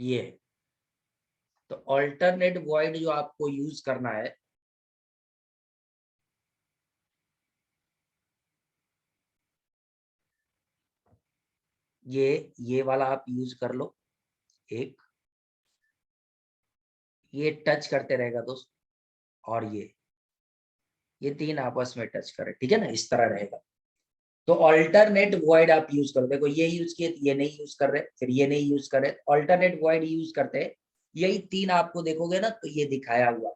ये तो ऑल्टरनेट वॉइड जो आपको यूज करना है, ये वाला आप यूज कर लो। एक ये टच करते रहेगा दोस्त, और ये तीन आपस में टच करे, ठीक है ना, इस तरह रहेगा। तो ऑल्टरनेट वॉइड आप यूज करो। देखो ये यूज किए, ये नहीं यूज कर रहे, फिर ये नहीं यूज कर रहे, ऑल्टरनेट वॉइड यूज करते हैं। यही तीन आपको देखोगे ना, तो ये दिखाया हुआ।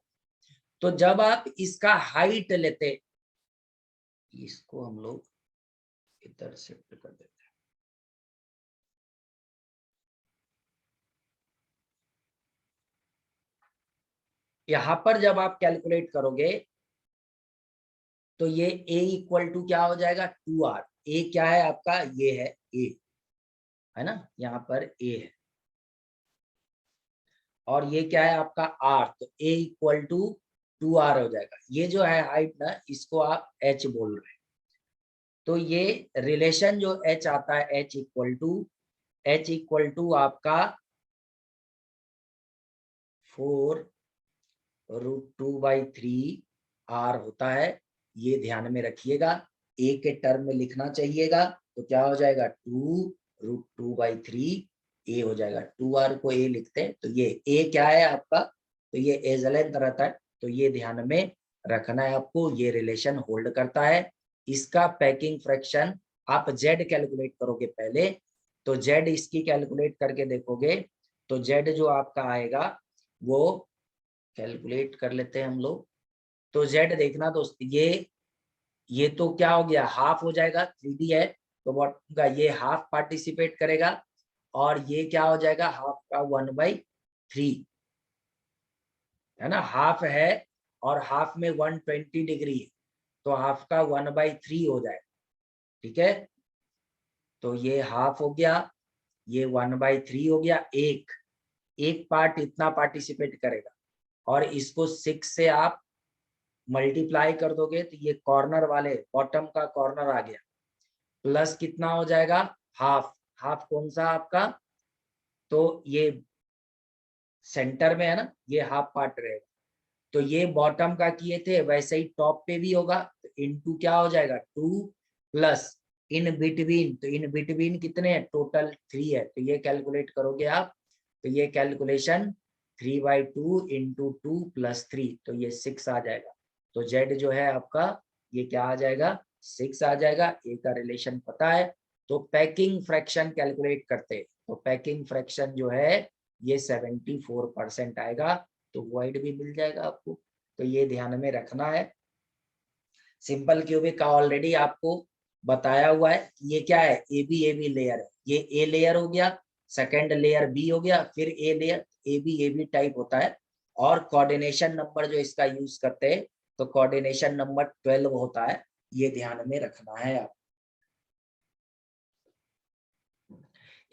तो जब आप इसका हाइट लेते, इसको हम लोग इधर शिफ्ट कर देते हैं। यहां पर जब आप कैलकुलेट करोगे तो ये a इक्वल टू क्या हो जाएगा, 2r। a क्या है आपका, ये है a, है ना, यहाँ पर a है। और ये क्या है आपका r, तो a इक्वल टू 2r हो जाएगा। ये जो है हाइट ना, इसको आप h बोल रहे हैं। तो ये रिलेशन जो h आता है, h इक्वल टू आपका 4√2/3 r होता है। ये ध्यान में रखिएगा, a के टर्म में लिखना चाहिएगा। तो क्या हो जाएगा, 2√2/3 a हो जाएगा। 2r को a लिखते हैं, तो ये a क्या है आपका, तो ये एज लेंथ रहता है। तो ये ध्यान में रखना है आपको, ये रिलेशन होल्ड करता है। इसका पैकिंग फ्रैक्शन आप z कैलकुलेट करोगे पहले, तो z इसकी कैलकुलेट करके देखोगे, तो z जो आपका आएगा वो कैलकुलेट कर लेते हैं हम लोग। तो z देखना दोस्त, ये तो क्या हो गया, हाफ हो जाएगा, 3D है तो व्हाट होगा, ये हाफ पार्टिसिपेट करेगा। और ये क्या हो जाएगा, हाफ का 1/3, है ना, हाफ है। और हाफ में 120 डिग्री है, तो हाफ का 1/3 हो जाएगा, ठीक है। तो ये हाफ हो गया, ये 1/3 हो गया। एक एक पार्ट इतना पार्टिसिपेट करेगा, और इसको 6 से आप मल्टीप्लाई कर दोगे, तो ये कॉर्नर वाले बॉटम का कॉर्नर आ गया, प्लस कितना हो जाएगा, हाफ। हाफ कौन सा आपका, तो ये सेंटर में है ना, ये हाफ पार्ट रहेगा। तो ये बॉटम का किए थे, वैसे ही टॉप पे भी होगा, तो इनटू क्या हो जाएगा, 2 प्लस इन बिटवीन, तो इन बिटवीन कितने हैं, टोटल 3 है। तो ये कैलकुलेट करोगे आप, तो ये कैलकुलेशन 3/2 इंटू 2 प्लस 3, तो ये 6 आ जाएगा। तो z जो है आपका, ये क्या आ जाएगा, 6 आ जाएगा। a का रिलेशन पता है, तो पैकिंग फ्रैक्शन कैलकुलेट करते, तो पैकिंग फ्रैक्शन जो है ये 74% आएगा। तो वॉइड भी मिल जाएगा आपको, तो ये ध्यान में रखना है। सिंपल क्यूबिक का ऑलरेडी आपको बताया हुआ है, ये क्या है, ए बी लेयर है। ये ए लेयर हो गया, सेकंड लेयर बी हो गया, फिर A layer, A B type होता है। और कोऑर्डिनेशन नंबर जो इसका यूज करते हैं, तो कोऑर्डिनेशन नंबर 12 होता है, ये ध्यान में रखना है आप।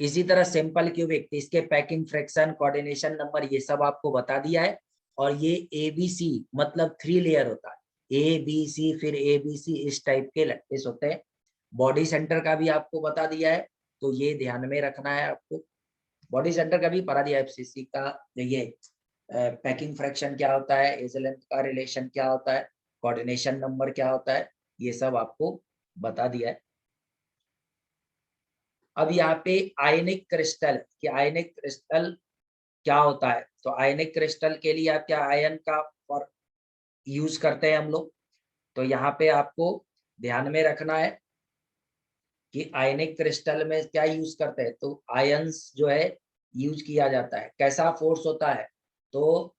इसी तरह सिंपल क्यूबिक, इसके पैकिंग फ्रैक्शन, कोऑर्डिनेशन नंबर, ये सब आपको बता दिया है। और ये ABC मतलब 3 लेयर होता है, ABC फिर ABC, इस टाइप के लैटिस होते हैं। बॉडी सेंटर का भी आपको बता दिया है, तो ये ध्यान में रखना है आपको। बॉडी सेंटर का भी पढ़ा दिया है FCC का। ये पैकिंग फ्रैक्शन क्या होता है, एज लेंथ का रिलेशन क्या होता है, कोऑर्डिनेशन नंबर क्या होता है, ये सब आपको बता दिया है। अब यहाँ पे आयनिक क्रिस्टल, कि आयनिक क्रिस्टल क्या होता है, तो आयनिक क्रिस्टल के लिए आप क्या, आयन का फॉर यूज करते हैं हम लोग। तो यहाँ पे आपको ध्यान में रखना है कि आयनिक क्रिस्टल में क्या यूज करते हैं, तो आयंस जो है यूज किया जाता है। कैसा फोर्स होता है, तो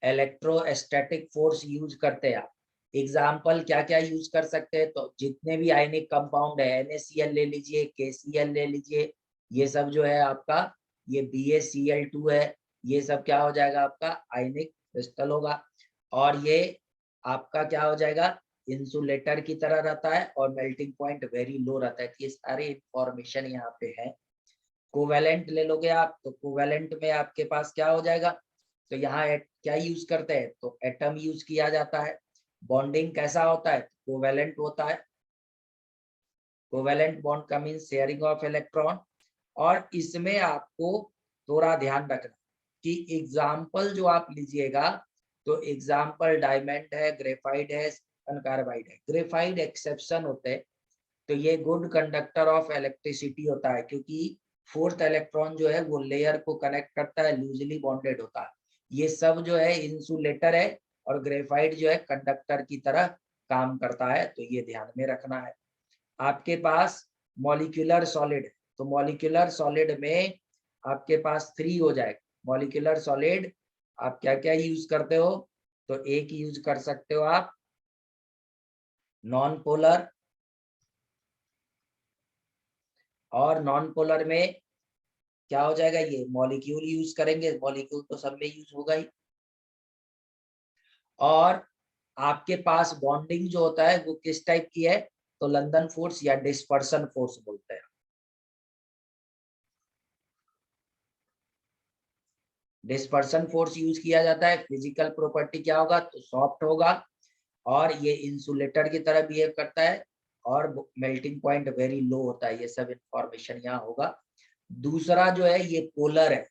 इलेक्ट्रोस्टैटिक फोर्स यूज करते हैं आप। एग्जाम्पल क्या क्या यूज कर सकते हैं, तो जितने भी आयनिक कंपाउंड है, NaCl ले लीजिए, KCl ले लीजिए, ये सब जो है आपका, ये BaCl2 है, ये सब क्या हो जाएगा आपका, आयनिक क्रिस्टल होगा। और ये आपका क्या हो जाएगा, इंसुलेटर की तरह रहता है, और मेल्टिंग पॉइंट वेरी लो रहता है। ये सारे इंफॉर्मेशन यहाँ पे है। कोवेलेंट ले लोगे आप, तो कोवेलेंट में आपके पास क्या हो जाएगा, तो यहाँ क्या यूज करते हैं, तो एटम यूज किया जाता है। बॉन्डिंग कैसा होता है, कोवेलेंट होता है। कोवेलेंट बॉन्ड का मीन शेयरिंग ऑफ इलेक्ट्रॉन। और इसमें आपको थोड़ा ध्यान रखना कि एग्जाम्पल जो आप लीजिएगा, तो एग्जाम्पल डायमंड है, ग्रेफाइट है, कार्बाइड है। ग्रेफाइट एक्सेप्शन होते हैं, तो ये गुड कंडक्टर ऑफ इलेक्ट्रिसिटी होता है, क्योंकि फोर्थ इलेक्ट्रॉन जो है वो लेयर को कनेक्ट करता है, लूजली बॉन्डेड होता है। ये सब जो है इंसुलेटर है, और ग्रेफाइट जो है कंडक्टर की तरह काम करता है, तो ये ध्यान में रखना है। आपके पास मॉलिक्यूलर सॉलिड, तो मॉलिक्यूलर सॉलिड में आपके पास 3 हो जाएगा। मॉलिक्यूलर सॉलिड आप क्या क्या यूज करते हो, तो एक यूज कर सकते हो आप नॉन पोलर, और नॉन पोलर में क्या हो जाएगा, ये मॉलिक्यूल यूज करेंगे, मॉलिक्यूल तो सब में यूज होगा ही। और आपके पास बॉन्डिंग जो होता है वो किस टाइप की है, तो लंदन फोर्स या डिस्पर्सन फोर्स बोलते हैं। डिस्पर्सन फोर्स यूज किया जाता है। फिजिकल प्रॉपर्टी क्या होगा, तो सॉफ्ट होगा, और ये इंसुलेटर की तरह बिहेव करता है, और मेल्टिंग पॉइंट वेरी लो होता है। ये सब इंफॉर्मेशन यहाँ होगा। दूसरा जो है ये पोलर है,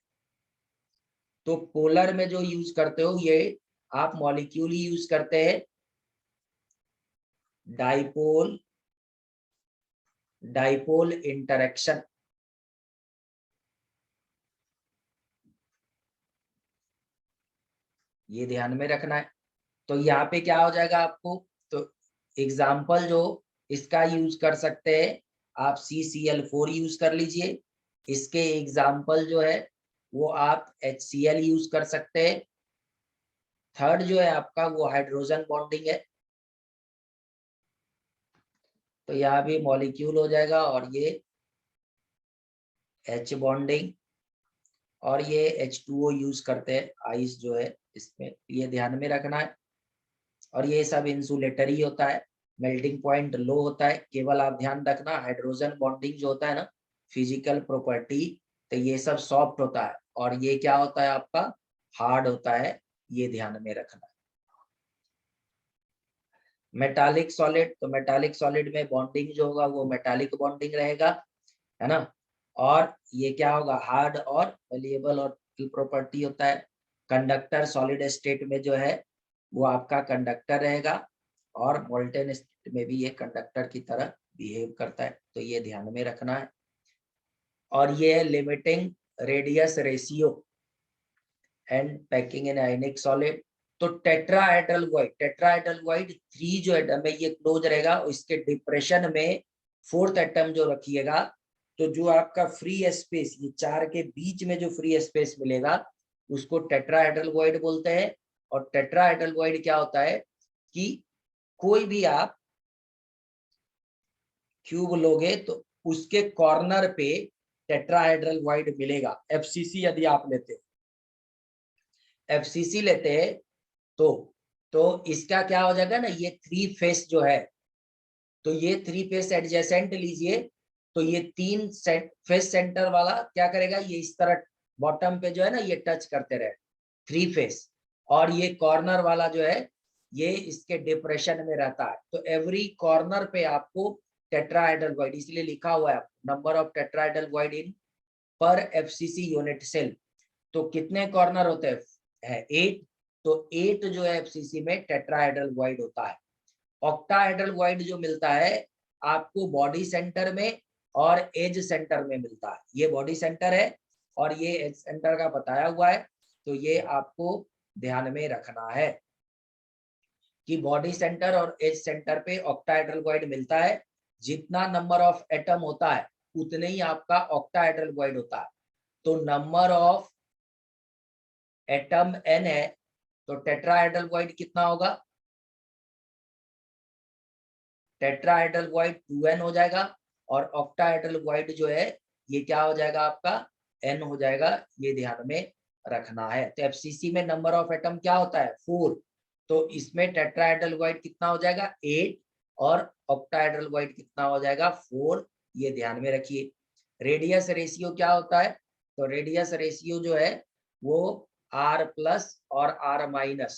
तो पोलर में जो यूज करते हो ये आप मॉलिक्यूल ही यूज करते हैं, डाइपोल, डाइपोल इंटरेक्शन। ये ध्यान में रखना है। तो यहाँ पे क्या हो जाएगा आपको, तो एग्जाम्पल जो इसका यूज कर सकते हैं आप, CCl4 यूज कर लीजिए। इसके एग्जाम्पल जो है वो आप HCl यूज कर सकते हैं। थर्ड जो है आपका वो हाइड्रोजन बॉन्डिंग है, तो यहाँ भी मॉलिक्यूल हो जाएगा, और ये H बॉन्डिंग, और ये H2O यूज करते हैं, आइस जो है इसमें, ये ध्यान में रखना है। और ये सब इंसुलेटर ही होता है, मेल्टिंग पॉइंट लो होता है। केवल आप ध्यान रखना हाइड्रोजन बॉन्डिंग जो होता है ना, फिजिकल प्रॉपर्टी, तो ये सब सॉफ्ट होता है, और ये क्या होता है आपका, हार्ड होता है। ये ध्यान में रखना है। मेटालिक सॉलिड, तो मेटालिक सॉलिड में बॉन्डिंग जो होगा वो मेटालिक बॉन्डिंग रहेगा, है ना। और ये क्या होगा, हार्ड और वेलिएबल और प्रॉपर्टी होता है। कंडक्टर सॉलिड स्टेट में जो है वो आपका कंडक्टर रहेगा, और मोल्टेन स्टेट में भी ये कंडक्टर की तरह बिहेव करता है, तो ये ध्यान में रखना है। और ये है limiting radius ratio and packing in ionic solid. तो टेट्राहेड्रल वॉइड, टेट्राहेड्रल वॉइड 3 जो एटम है ये क्लोज रहेगा, इसके डिप्रेशन में 4th एटम जो रखिएगा, तो जो आपका फ्री स्पेस, ये 4 के बीच में जो फ्री स्पेस मिलेगा उसको टेट्राहेड्रल वॉइड बोलते हैं। और टेट्राहेड्रल वॉइड क्या होता है कि कोई भी आप क्यूब लोगे तो उसके कॉर्नर पे टेट्राहेड्रल वॉइड मिलेगा। FCC यदि आप लेते हो, FCC लेते हैं, तो इसका क्या हो जाएगा ना, ये 3 फेस जो है, तो ये 3 फेस एडजेसेंट लीजिए, तो ये 3 फेस सेंटर वाला क्या करेगा, ये इस तरह बॉटम पे जो है ना ये टच करते रहे 3 फेस, और ये कॉर्नर वाला जो है ये इसके डिप्रेशन में रहता है। तो एवरी कॉर्नर पे आपको टेट्राहेड्रल वॉइड, इसलिए लिखा हुआ है नंबर ऑफ टेट्राहेड्रल वॉइड इन पर FCC यूनिट सेल। तो कितने कॉर्नर होते हैं, 8। तो 8 जो है FCC में टेट्राहेड्रल वॉइड होता है। ऑक्टाहेड्रल वॉइड जो मिलता है आपको बॉडी सेंटर में और एज सेंटर में मिलता है। ये बॉडी सेंटर है और ये एज सेंटर का बताया हुआ है, तो ये आपको ध्यान में रखना है कि बॉडी सेंटर और एज सेंटर पे ऑक्टाहेड्रल वॉइड मिलता है। जितना नंबर ऑफ एटम होता है उतने ही आपका ऑक्टाहेड्रल वॉइड होता है। तो नंबर ऑफ एटम n है, तो टेट्राहेड्रल वॉइड कितना होगा, टेट्राहेड्रल वॉइड 2n हो जाएगा, और ऑक्टाहेड्रल वॉइड जो है ये क्या हो जाएगा आपका, n हो जाएगा। ये ध्यान में रखना है। तो FCC में नंबर ऑफ एटम क्या होता है, 4। तो इसमें टेट्राहेड्रल वॉइड कितना हो जाएगा, 8, और ऑक्टाहेड्रल वॉइड कितना हो जाएगा, 4। ये ध्यान में रखिए। रेडियस रेशियो क्या होता है, तो रेडियस रेशियो जो है वो R+ और R-।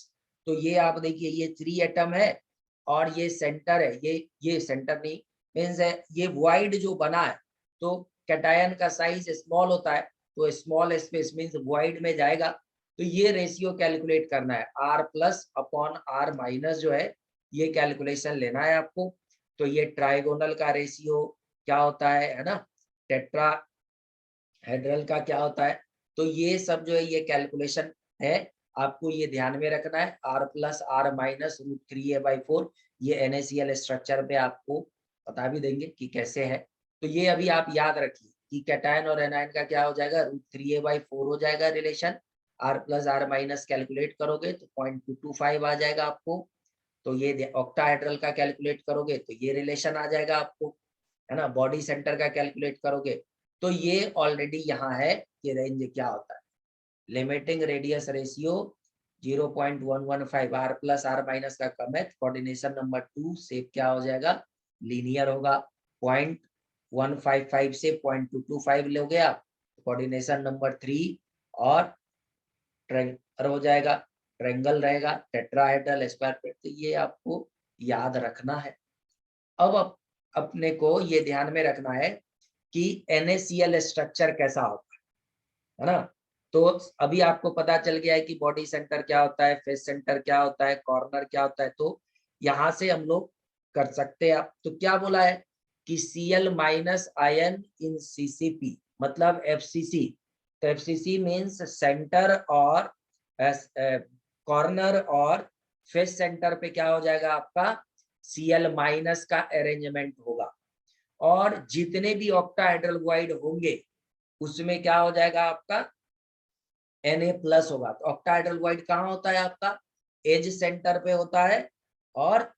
तो ये आप देखिए ये 3 एटम है, और ये सेंटर है, ये सेंटर नहीं, मीन्स है ये वाइड जो बना है, तो कैटायन का साइज स्मॉल होता है, तो स्मॉल स्पेस मीन्स वॉइड में जाएगा, तो ये रेशियो कैलकुलेट करना है, R plus upon R minus जो है ये कैलकुलेशन लेना है आपको। तो ये ट्राइगोनल का रेशियो क्या होता है ना, टेट्राहेड्रल का क्या होता है, तो ये सब जो है ये कैलकुलेशन है, आपको ये ध्यान में रखना है। R plus R minus √3a/4 ये NaCl स्ट्रक्चर पे आपको बता भी देंगे कि कैसे है। तो ये अभी आप याद रखिए कि कैटायन और एनायन का क्या हो जाएगा, √3a/4 हो जाएगा relation. R plus R minus calculate करोगे तो 0.225 आ जाएगा आपको। तो ये ऑक्टाहेड्रल का कैलकुलेट करोगे तो ये रिलेशन आ जाएगा आपको, है ना। बॉडी सेंटर का कैलकुलेट करोगे तो ये ऑलरेडी यहाँ है कि रेंज क्या होता है। Limiting radius ratio 0.115, R plus R minus का कम है, कोऑर्डिनेशन नंबर 2 से क्या हो जाएगा, लीनियर होगा। 0.155 से 0.225 लोगे आप, कोऑर्डिनेशन नंबर 3 और ट्रेंगल हो जाएगा, ट्रेंगल रहेगा, टेट्राहेड्रल, स्क्वायर प्लेट। तो ये आपको याद रखना है। अब अपने को ये ध्यान में रखना है कि NaCl स्ट्रक्चर कैसा होता है ना। तो अभी आपको पता चल गया है कि बॉडी सेंटर क्या होता है, फेस सेंटर क्या होता है, कॉर्नर क्या होता है। तो यहाँ से हम लोग कर सकते हैं। तो क्या बोला है कि Cl माइनस आयन इन CCP मतलब FCC। तो FCC मीन्स सेंटर और कॉर्नर और फेस सेंटर पे क्या हो जाएगा आपका, Cl माइनस का अरेंजमेंट होगा। और जितने भी ऑक्टाहेड्रल वॉइड होंगे उसमें क्या हो जाएगा आपका, Na प्लस होगा। तो ऑक्टाहेड्रल वॉइड कहाँ होता है आपका, एज सेंटर पे होता है, और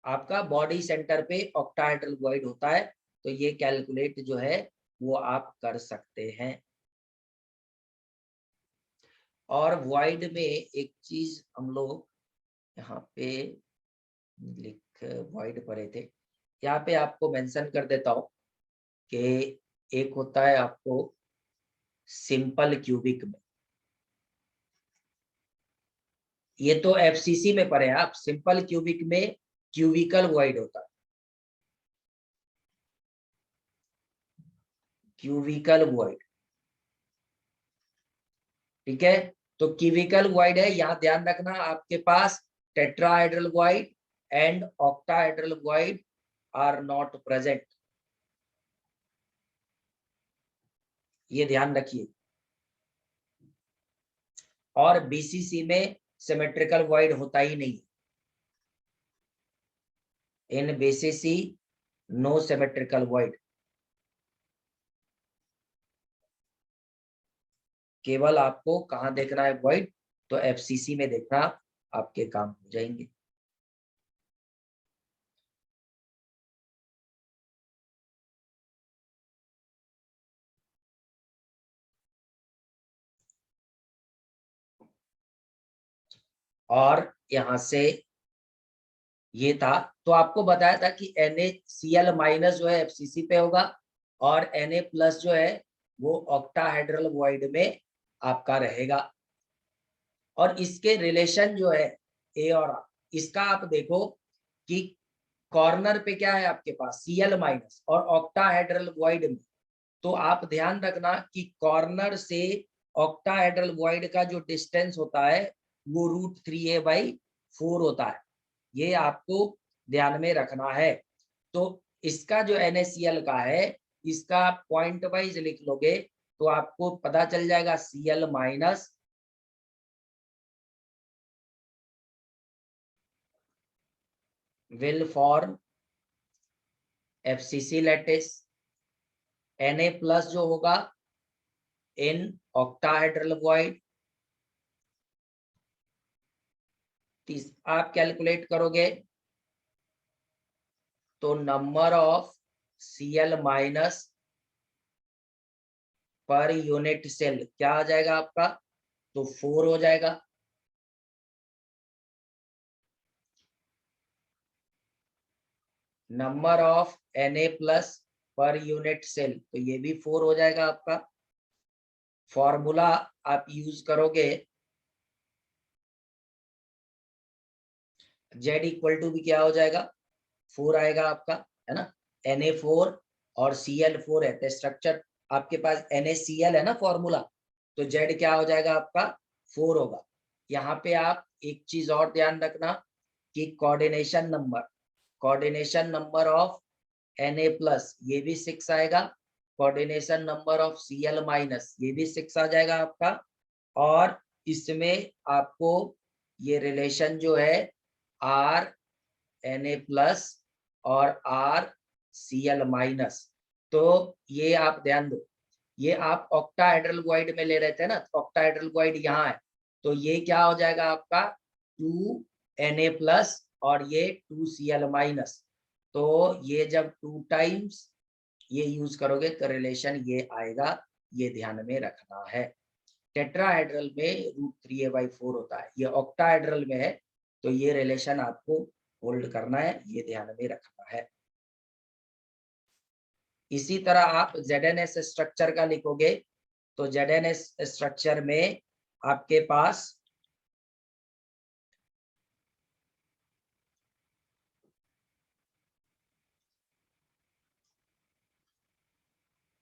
आपका बॉडी सेंटर पे ऑक्टाहेड्रल वॉइड होता है। तो ये कैलकुलेट जो है वो आप कर सकते हैं। और वॉइड में एक चीज हम लोग यहाँ पे लिख वॉइड पढ़े थे, यहाँ पे आपको मेंशन कर देता हूँ कि एक होता है आपको सिंपल क्यूबिक में, ये तो FCC में पढ़े आप। सिंपल क्यूबिक में क्यूबिकल वॉइड होता है, क्यूबिकल वॉइड, ठीक है। तो क्यूबिकल वॉइड है, यहाँ ध्यान रखना आपके पास tetrahedral void and octahedral void are not present, ये ध्यान रखिए। और BCC में सिमेट्रिकल वॉइड होता ही नहीं, इन BCC नो सिमेट्रिकल वॉइड, केवल आपको कहाँ देखना है वॉइड, तो FCC में देखना, आपके काम हो जाएंगे। और यहाँ से ये था, तो आपको बताया था कि NaCl माइनस जो है FCC पे होगा, और Na प्लस जो है वो ऑक्टाहेड्रल वॉइड में आपका रहेगा। और इसके रिलेशन जो है A और R, इसका आप देखो कि कॉर्नर पे क्या है आपके पास Cl माइनस, और ऑक्टाहेड्रल वॉइड में, तो आप ध्यान रखना कि कॉर्नर से ऑक्टाहेड्रल वॉइड का जो डिस्टेंस होता है वो √3a/4 होता है, ये आपको ध्यान में रखना है। तो इसका जो NaCl का है, इसका पॉइंट वाइज लिख लोगे तो आपको पता चल जाएगा Cl minus will form FCC lattice, Na plus जो होगा इन ऑक्टाहेड्रल वॉइड। आप कैलकुलेट करोगे तो number of Cl minus per unit cell क्या आ जाएगा आपका, तो 4 हो जाएगा। Number of Na plus per unit cell, तो ये भी 4 हो जाएगा आपका। फॉर्मूला आप यूज करोगे Z इक्वल टू भी क्या हो जाएगा, 4 आएगा आपका, है ना। Na4 और Cl4 है, तो स्ट्रक्चर आपके पास NaCl है ना फॉर्मूला, तो Z क्या हो जाएगा आपका 4 होगा। यहाँ पे आप एक चीज और ध्यान रखना कि कोऑर्डिनेशन नंबर ऑफ Na+ ये भी 6 आएगा, कोऑर्डिनेशन नंबर ऑफ Cl- ये भी 6 आ जाएगा आपका। और इसमें आपको ये रिलेशन जो है R Na+ और RCl-, तो ये आप ध्यान दो, ये आप ऑक्टाहेड्रल वॉइड में ले रहे थे ना, ऑक्टाहेड्रल वॉइड यहाँ है, तो ये क्या हो जाएगा आपका 2Na+ और ये 2Cl-, तो ये जब 2 टाइम्स ये यूज करोगे तो रिलेशन ये आएगा, ये ध्यान में रखना है। टेट्राहेड्रल में √3a/4 होता है, ये ऑक्टाहेड्रल में है, तो ये रिलेशन आपको होल्ड करना है, ये ध्यान में रखना है। इसी तरह आप ZnS स्ट्रक्चर का लिखोगे तो ZnS स्ट्रक्चर में आपके पास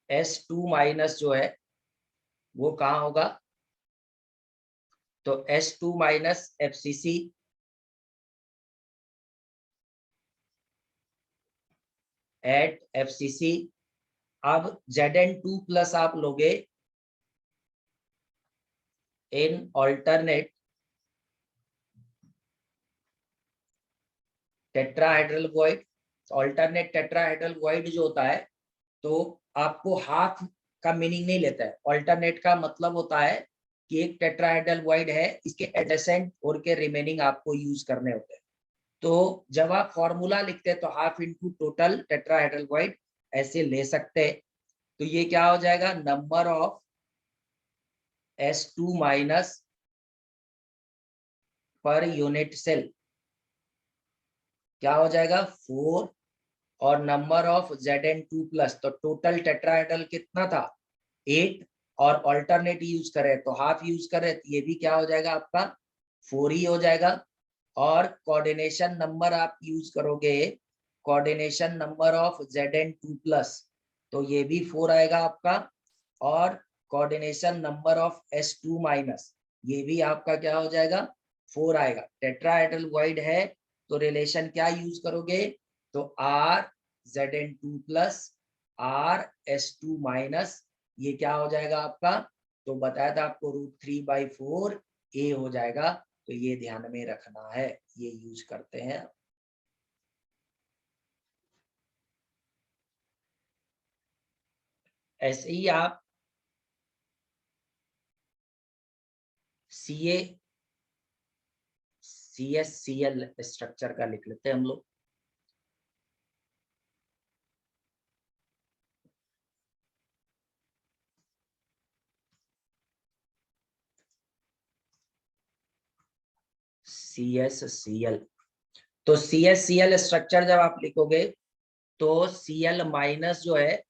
S2- जो है वो कहाँ होगा, तो S2- FCC एट FCC। अब Zn2+ आप लोगे इन alternate tetrahedral void. Alternate tetrahedral void जो होता है तो आपको हाफ का मीनिंग नहीं लेता है। ऑल्टरनेट का मतलब होता है कि एक टेट्राहेड्रल वॉइड है, इसके एडजेसेंट और के रिमेनिंग आपको यूज करने होते हैं। तो जब आप फॉर्मूला लिखते हैं तो half into total tetrahedral void ऐसे ले सकते हैं। तो ये क्या हो जाएगा, नंबर ऑफ S2- पर यूनिट सेल क्या हो जाएगा 4, और नंबर ऑफ Zn2+, तो टोटल टेट्राहेड्रल कितना था 8, और ऑल्टरनेट यूज करे तो हाफ यूज करे तो ये भी क्या हो जाएगा आपका 4 ही हो जाएगा। और कोऑर्डिनेशन नंबर आप यूज करोगे, कोऑर्डिनेशन नंबर ऑफ Zn2+, तो ये भी 4 आएगा आपका। और कोऑर्डिनेशन नंबर ऑफ S2- ये भी आपका क्या हो जाएगा 4 आएगा। टेट्राहेड्रल वॉइड है तो रिलेशन क्या यूज करोगे, तो R Zn2+ RS2- ये क्या हो जाएगा आपका, तो बताया था आपको √3/4 हो जाएगा, तो ये ध्यान में रखना है, ये यूज करते हैं। ऐसे ही आप CaCsCl स्ट्रक्चर का लिख लेते हैं हम लोग। CsCl, तो CsCl स्ट्रक्चर जब आप लिखोगे तो Cl- जो है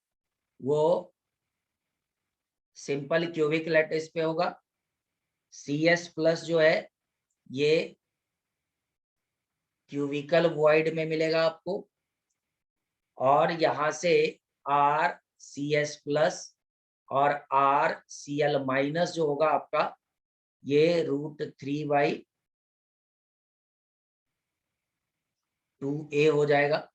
वो सिंपल क्यूबिक लैटिस पे होगा। Cs+ जो है ये क्यूबिकल वॉइड में मिलेगा आपको। और यहाँ से RCs+ और RCl- जो होगा आपका ये √3/2a हो जाएगा।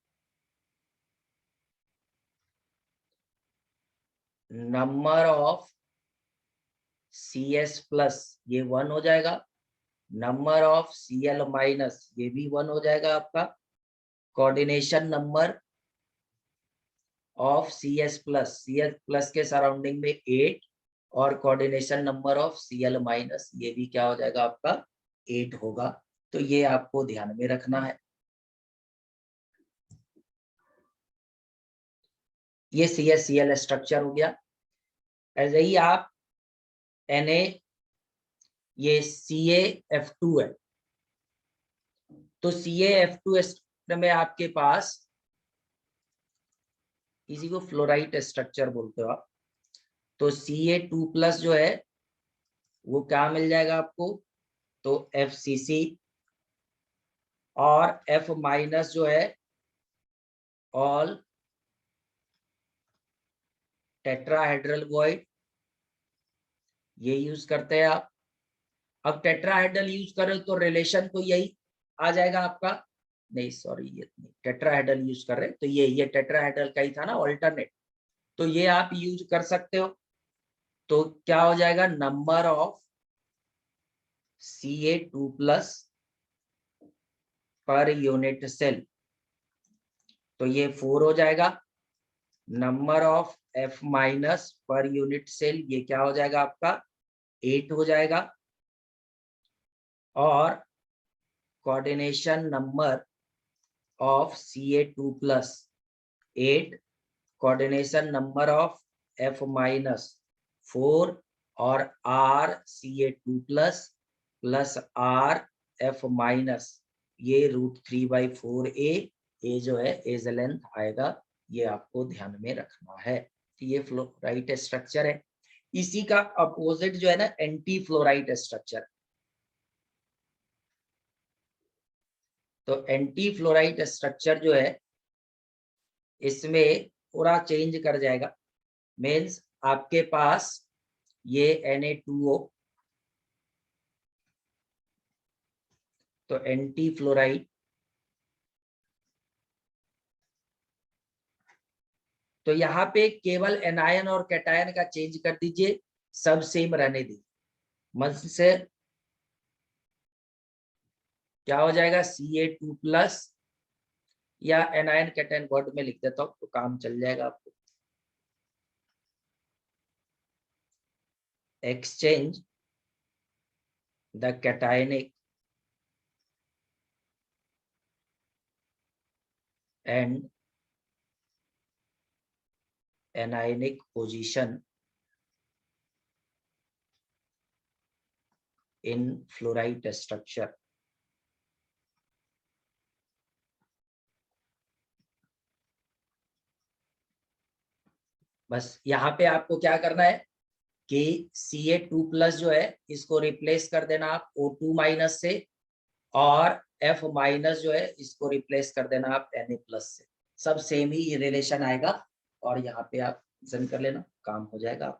नंबर ऑफ Cs+ ये 1 हो जाएगा, नंबर ऑफ Cl- ये भी 1 हो जाएगा आपका। कोऑर्डिनेशन नंबर ऑफ Cs+ के सराउंडिंग में 8, और कोऑर्डिनेशन नंबर ऑफ Cl- ये भी क्या हो जाएगा आपका 8 होगा। तो ये आपको ध्यान में रखना है। ये CsCl स्ट्रक्चर हो गया। ऐसे ही आप Na, ये CaF2 है, तो CaF2 में आपके पास इसी को फ्लोराइड स्ट्रक्चर बोलते हो आप। तो Ca2+ जो है वो क्या मिल जाएगा आपको, तो FCC, और F- जो है ऑल टेट्राहेड्रल वॉइड, ये यूज करते हैं आप। अब टेट्राहेड्रल यूज करें तो रिलेशन तो यही आ जाएगा आपका, नहीं सॉरी ये टेट्राहेड्रल यूज कर रहे हैं तो ये टेट्राहेड्रल का ही था ना ऑल्टरनेट, तो ये आप यूज कर सकते हो। तो क्या हो जाएगा, नंबर ऑफ Ca2+ पर यूनिट सेल, तो ये 4 हो जाएगा। नंबर ऑफ F- पर यूनिट सेल, ये क्या हो जाएगा आपका 8 हो जाएगा। और coordination number of Ca2+, 8, coordination number of F-4 और R Ca2+ R F-, ये √3/4a, ये जो है एज लेंथ आएगा, ये आपको ध्यान में रखना है। ये फ्लोराइट स्ट्रक्चर है। इसी का अपोजिट जो है ना एंटी फ्लोराइट स्ट्रक्चर, तो एंटी फ्लोराइट स्ट्रक्चर जो है इसमें थोड़ा चेंज कर जाएगा। मीन्स आपके पास ये Na2O, तो एंटी फ्लोराइड, तो यहाँ पे केवल एनायन और कैटायन का चेंज कर दीजिए, सब सेम रहने दीजिए। मन से क्या हो जाएगा Ca2+, या एनायन कैटायन वर्ड में लिख देता हूँ तो काम चल जाएगा आपको। Exchange the cationic and anionic position in fluorite structure. बस यहाँ पे आपको क्या करना है कि Ca2+ जो है इसको रिप्लेस कर देना आप O2- से, और F- जो है इसको रिप्लेस कर देना आप Na+ से। सब सेम ही रिलेशन आएगा और यहाँ पे आप जन कर लेना, काम हो जाएगा।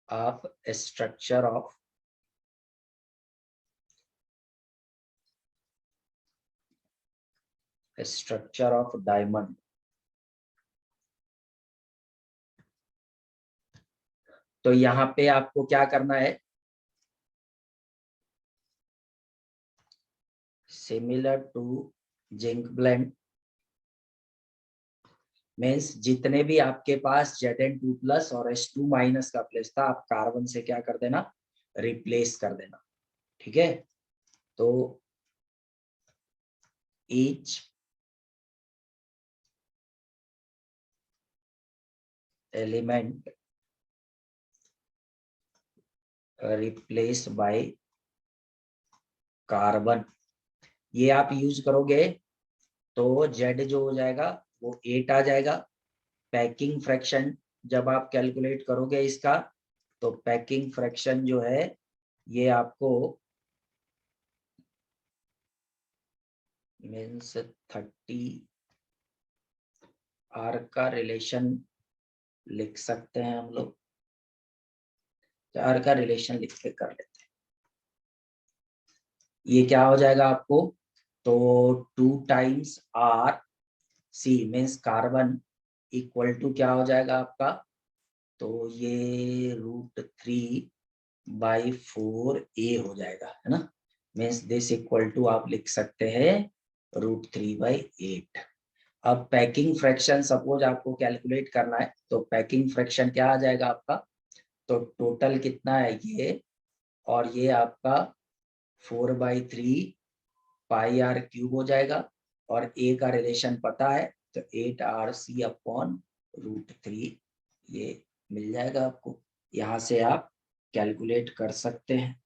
आप स्ट्रक्चर ऑफ डायमंड, तो यहाँ पे आपको क्या करना है, similar to zinc blende, means जितने भी आपके पास Zn2+ और H2- का प्लेस था आप कार्बन से क्या कर देना, रिप्लेस कर देना। ठीक है, तो each element replaced by carbon, ये आप यूज करोगे तो Z जो हो जाएगा वो 8 आ जाएगा। पैकिंग फ्रैक्शन जब आप कैलकुलेट करोगे इसका, तो पैकिंग फ्रैक्शन जो है ये आपको मीन्स 30 R का रिलेशन लिख सकते हैं हम लोग, R का रिलेशन लिख के कर लेते हैं। ये क्या हो जाएगा आपको, तो 2 R C means carbon equal to क्या हो जाएगा आपका, तो ये √3/4a हो जाएगा, है ना। मीन्स दिस इक्वल टू आप लिख सकते हैं √3/8। अब पैकिंग फ्रैक्शन सपोज आपको कैलकुलेट करना है, तो पैकिंग फ्रैक्शन क्या आ जाएगा आपका, तो टोटल कितना है ये, और ये आपका 4/3πr³ हो जाएगा, और a का रिलेशन पता है तो 8RC/√3, ये मिल जाएगा आपको। यहाँ से आप कैलकुलेट कर सकते हैं।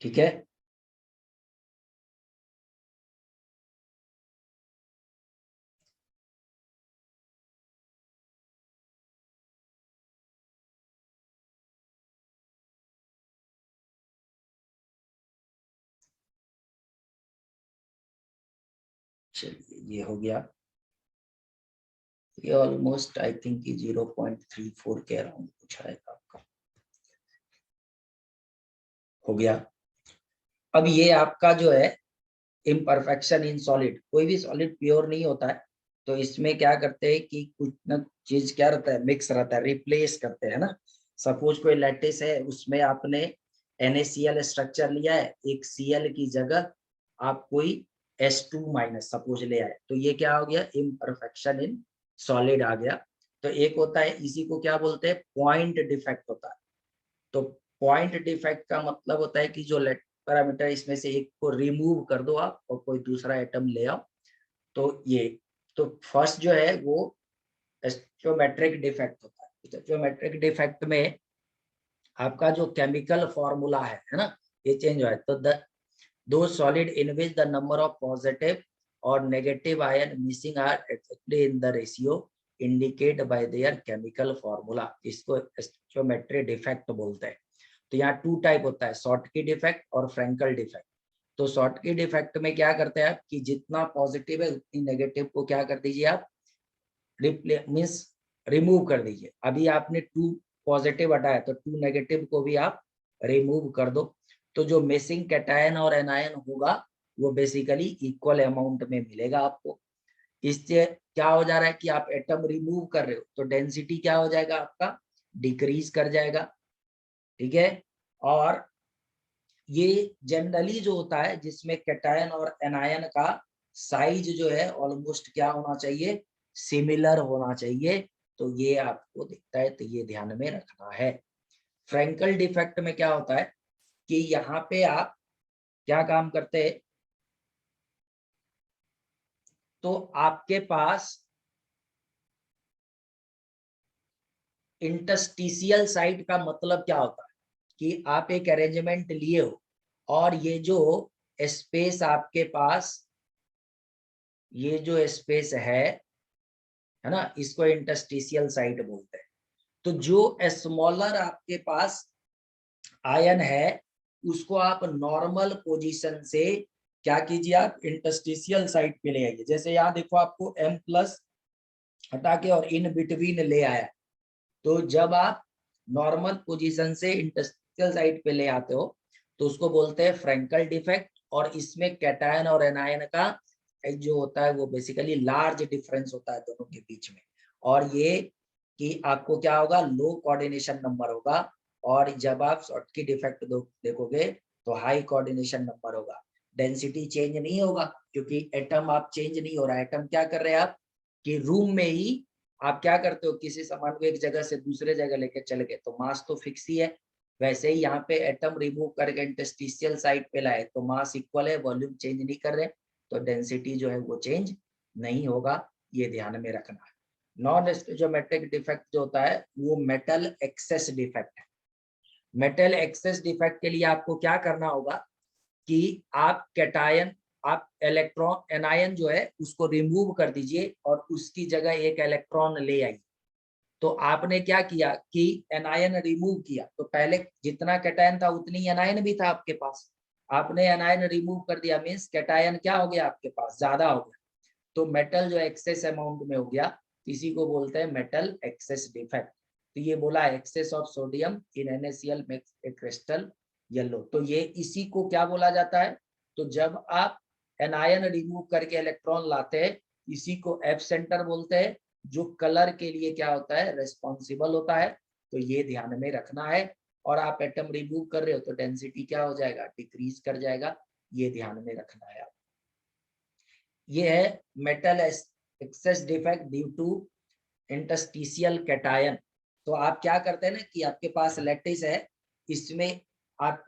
ठीक है। चलिए ये हो गया, ये ऑलमोस्ट आई थिंक 0.34 के अराउंड कुछ आएगा आपका, हो गया। अब ये आपका जो है इम्परफेक्शन इन सॉलिड, कोई भी सॉलिड प्योर नहीं होता है, तो इसमें क्या करते हैं कि कुछ ना चीज क्या रहता है, मिक्स रहता है, रिप्लेस करते हैं ना। सपोज कोई लैटिस है, उसमें आपने NaCl स्ट्रक्चर लिया है, एक Cl की जगह आप कोई H2- सपोज ले आए, तो ये क्या हो गया, इम्परफेक्शन इन सॉलिड आ गया। तो एक होता है, इसी को क्या बोलते हैं, पॉइंट डिफेक्ट होता है। तो पॉइंट डिफेक्ट का मतलब होता है कि जो पैरामीटर इसमें से एक को रिमूव कर दो आप और कोई दूसरा एटम ले आओ, तो ये, तो फर्स्ट जो है वो स्टोमेट्रिक डिफेक्ट होता है। स्टोमेट्रिक डिफेक्ट में आपका जो केमिकल फॉर्मूला है ना, ये चेंज हो है। तो दो solid in which the number of positive और negative ion missing are exactly in the ratio indicate by their chemical formula, इसको स्टोमेट्री डिफेक्ट बोलते हैं। तो यहाँ टू टाइप होता है, शॉर्टकी डिफेक्ट और फ्रैंकल डिफेक्ट। तो शॉर्टकी डिफेक्ट में क्या करते हैं आप कि जितना पॉजिटिव है उतनी नेगेटिव को क्या कर दीजिए आप, मीन्स रिमूव कर दीजिए। अभी आपने 2 पॉजिटिव हटाया तो 2 नेगेटिव को भी आप रिमूव कर दो, तो जो मिसिंग कैटायन और एनायन होगा वो बेसिकली इक्वल अमाउंट में मिलेगा आपको। इससे क्या हो जा रहा है कि आप एटम रिमूव कर रहे हो तो डेंसिटी क्या हो जाएगा आपका, डिक्रीज कर जाएगा, ठीक है। और ये जनरली जो होता है जिसमें कैटायन और एनायन का साइज जो है ऑलमोस्ट क्या होना चाहिए, सिमिलर होना चाहिए। तो ये आपको दिखता है, तो ये ध्यान में रखना है। फ्रैंकल डिफेक्ट में क्या होता है कि यहाँ पे आप क्या काम करते हैं, तो आपके पास इंटरस्टिशियल साइट का मतलब क्या होता है कि आप एक अरेंजमेंट लिए हो और ये जो स्पेस आपके पास, ये जो स्पेस है ना, इसको इंटरस्टिशियल साइट बोलते हैं। तो जो स्मॉलर आपके पास आयन है उसको आप नॉर्मल पोजीशन से क्या कीजिए, आप इंटरस्टिशियल साइट पे ले आइए। जैसे यहाँ देखो आपको M+ हटा के और इन बिटवीन ले आया, तो जब आप नॉर्मल पोजीशन से इंटरस्टिशियल साइट पे ले आते हो तो उसको बोलते हैं फ्रैंकल डिफेक्ट। और इसमें कैटायन और एनायन का जो होता है वो बेसिकली लार्ज डिफरेंस होता है दोनों के बीच में। और ये कि आपको क्या होगा, लो कोऑर्डिनेशन नंबर होगा। और जब आप शॉर्टकी डिफेक्ट देखोगे तो हाई कोऑर्डिनेशन नंबर होगा। डेंसिटी चेंज नहीं होगा क्योंकि एटम आप चेंज नहीं हो रहा है। एटम क्या कर रहे हैं आप कि रूम में ही आप क्या करते हो, किसी सामान को एक जगह से दूसरे जगह लेके चले गए तो मास तो फिक्स ही है। वैसे ही यहाँ पे एटम रिमूव करके इंटरस्टिशियल साइड पे लाए तो मास इक्वल है, वॉल्यूम चेंज नहीं कर रहे, तो डेंसिटी जो है वो चेंज नहीं होगा, ये ध्यान में रखना है। नॉन स्टोइचोमेट्रिक डिफेक्ट जो होता है वो मेटल एक्सेस डिफेक्ट है। मेटल एक्सेस डिफेक्ट के लिए आपको क्या करना होगा कि आप कैटायन, आप इलेक्ट्रॉन एनायन जो है उसको रिमूव कर दीजिए और उसकी जगह एक इलेक्ट्रॉन ले आइए। तो आपने क्या किया कि एनायन रिमूव किया, तो पहले जितना कैटायन था उतनी एनायन भी था आपके पास, आपने एनायन रिमूव कर दिया, मीन्स कैटायन क्या हो गया आपके पास, ज्यादा हो गया। तो मेटल जो एक्सेस अमाउंट में हो गया, इसी को बोलते हैं मेटल एक्सेस डिफेक्ट। तो ये बोला excess of sodium in NaCl makes a crystal yellow, तो ये इसी को क्या बोला जाता है। तो जब आप एनायन रिमूव करके इलेक्ट्रॉन लाते हैं, इसी को एफ सेंटर बोलते हैं, जो कलर के लिए क्या होता है, रेस्पॉन्सिबल होता है। तो ये ध्यान में रखना है। और आप एटम रिमूव कर रहे हो तो डेंसिटी क्या हो जाएगा, डिक्रीज कर जाएगा, ये ध्यान में रखना है आप। ये है metal excess defect due to interstitial cation. तो आप क्या करते हैं ना कि आपके पास लैटिस है, इसमें आप